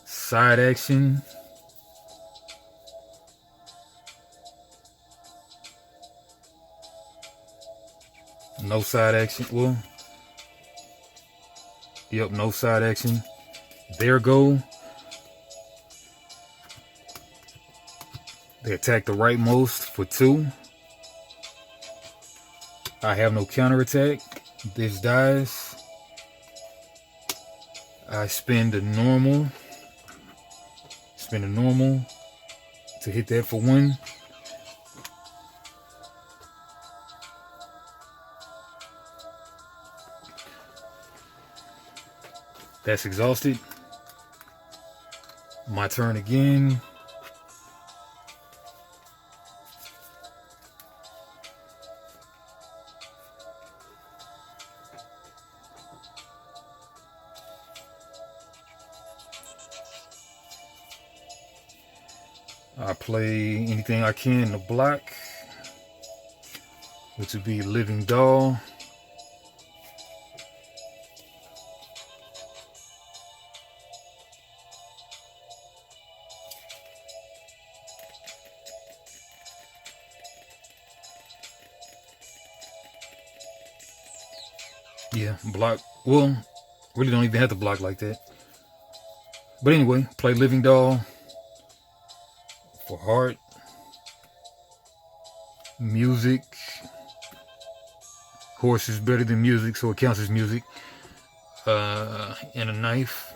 Side action. No side action. Well, yep, no side action. There go. They attack the rightmost for 2. I have no counterattack. This dies. I spend a normal. To hit that for 1. That's exhausted. My turn again. I play anything I can to block, which would be Living Doll. Yeah, block. Well, really don't even have to block like that. But anyway, play Living Doll for heart. Music. Horse is better than music, so it counts as music. And a knife.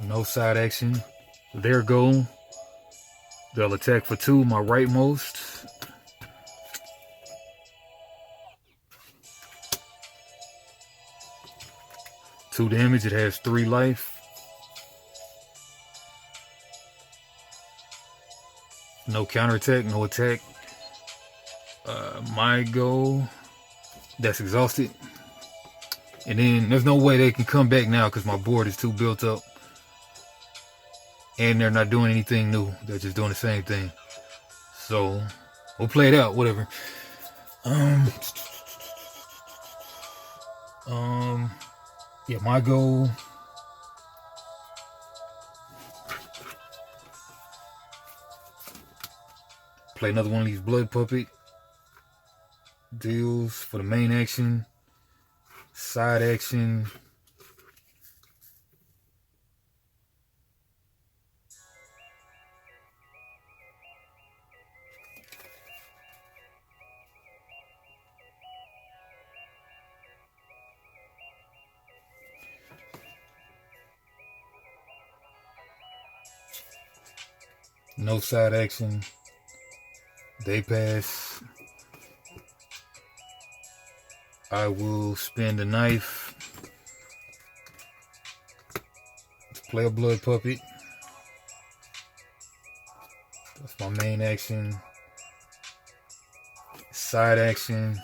No side action. There go. They'll attack for 2, my rightmost. Two damage, it has 3 life. No counterattack, no attack. My go. That's exhausted. And then there's no way they can come back now because my board is too built up. And they're not doing anything new. They're just doing the same thing. So we'll play it out, whatever. Yeah, my go. Play another one of these blood puppet deals for the main action. Side action. No side action. They pass. I will spend a knife to play a blood puppet. That's my main action. Side action.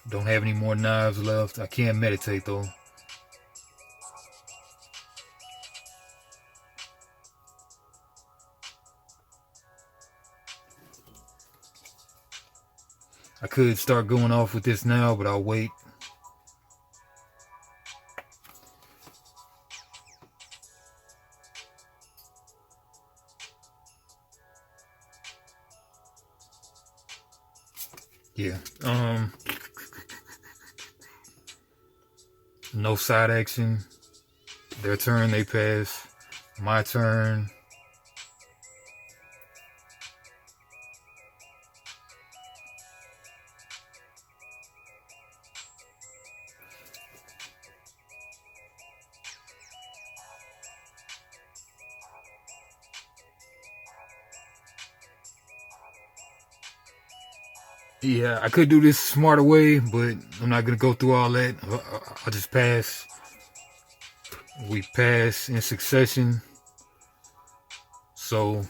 Don't have any more knives left. I can't meditate though. I could start going off with this now, but I'll wait. Yeah. No side action. Their turn, they pass. My turn. Yeah, I could do this smarter way, but I'm not gonna go through all that. I'll just pass. We pass in succession. So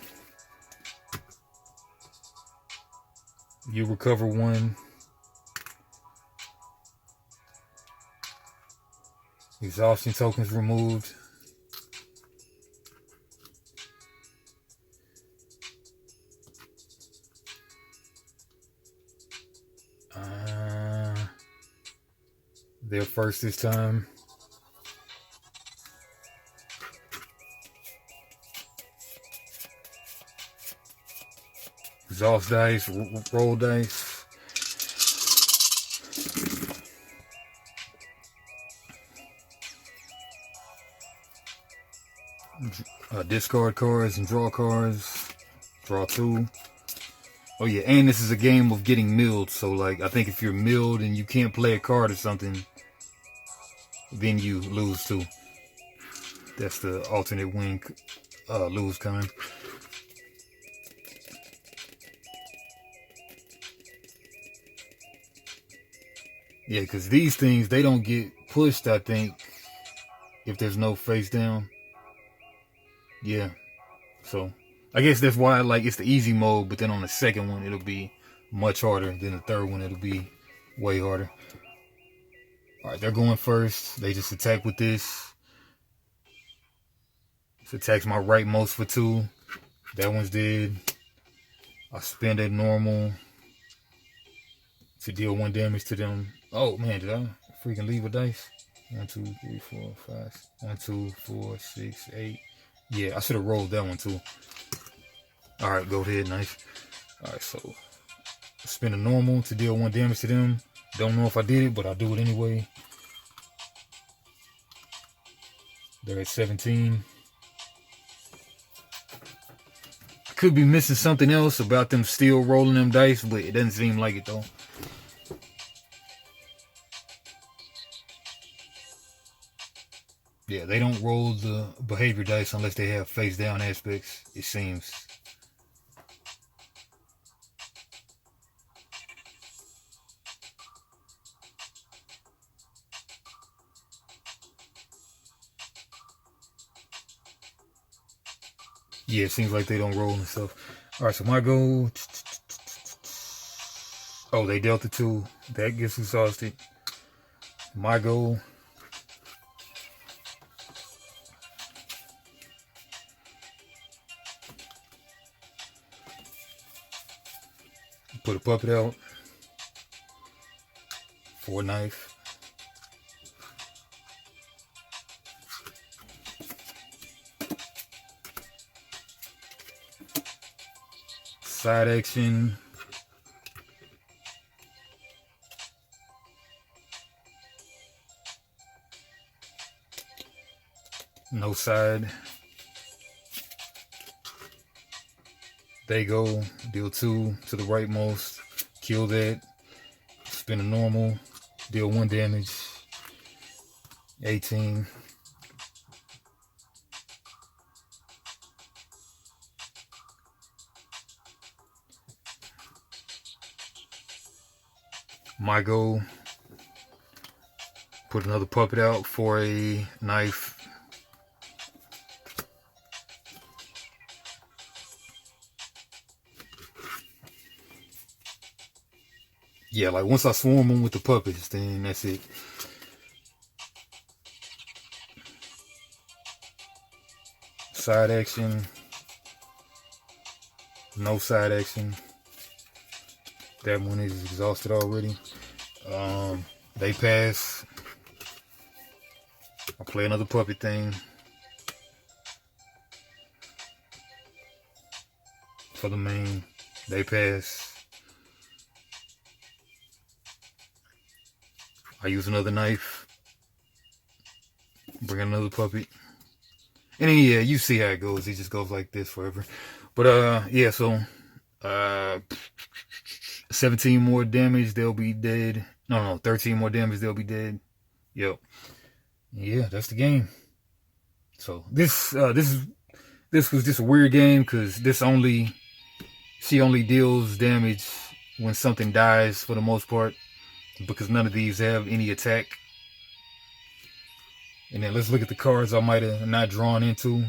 you recover one. Exhaustion tokens removed. They're first this time. Exhaust dice, roll dice. Discard cards and draw cards. Draw 2. Oh yeah, and this is a game of getting milled. So like, I think if you're milled and you can't play a card or something, then you lose too. That's the alternate win lose kind. Yeah, because these things, they don't get pushed, I think, if there's no face down. Yeah, so I guess that's why like it's the easy mode, but then on the second one it'll be much harder. Then the third one it'll be way harder. Alright, they're going first. They just attack with this. This attacks my rightmost for 2. That one's dead. I spend at normal to deal 1 damage to them. Oh man, did I freaking leave a dice? 1, 2, 3, 4, 5. 1, 2, 4, 6, 8. Yeah, I should have rolled that one too. Alright, go ahead, nice. Alright, so spend a normal to deal 1 damage to them. Don't know if I did it, but I'll do it anyway. They're at 17. I could be missing something else about them still rolling them dice, but it doesn't seem like it though. Yeah, they don't roll the behavior dice unless they have face down aspects, it seems. Yeah, it seems like they don't roll and stuff. Alright, so my goal. Oh, they dealt the 2. That gets exhausted. My goal. Put a puppet out. For a knife. Side action. No side. They go. Deal 2 to the rightmost. Kill that. Spin a normal. Deal 1 damage. 18. My goal. Put another puppet out for a knife. Yeah, like once I swarm them with the puppets, then that's it. Side action. No side action. That one is exhausted already. They pass. I'll play another puppet thing. For the main. They pass. I use another knife. Bring another puppet. And then, yeah, you see how it goes. It just goes like this forever. But, yeah, so, 17 more damage, they'll be dead. No, 13 more damage, they'll be dead. Yep. Yeah, that's the game. So, this was just a weird game, because she only deals damage when something dies for the most part, because none of these have any attack. And then let's look at the cards I might have not drawn into.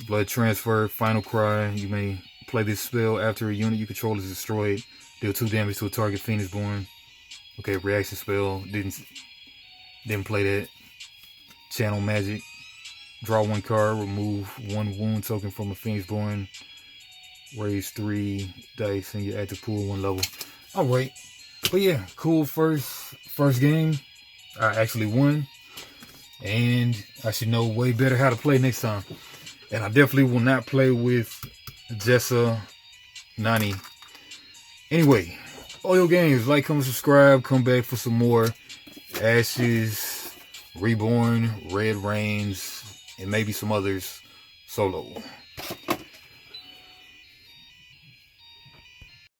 Blood Transfer, Final Cry. You may play this spell after a unit you control is destroyed. Deal 2 damage to a target Phoenixborn. Okay, reaction spell. Didn't play that. Channel Magic. Draw 1 card. Remove 1 wound token from a Phoenixborn. Raise 3 dice in your active pool 1 level. Alright. But yeah, cool first game. I actually won. And I should know way better how to play next time. And I definitely will not play with Jessa Nani. Anyway, Oyo Games, like, comment, subscribe, come back for some more Ashes, Reborn, Red Rains, and maybe some others solo.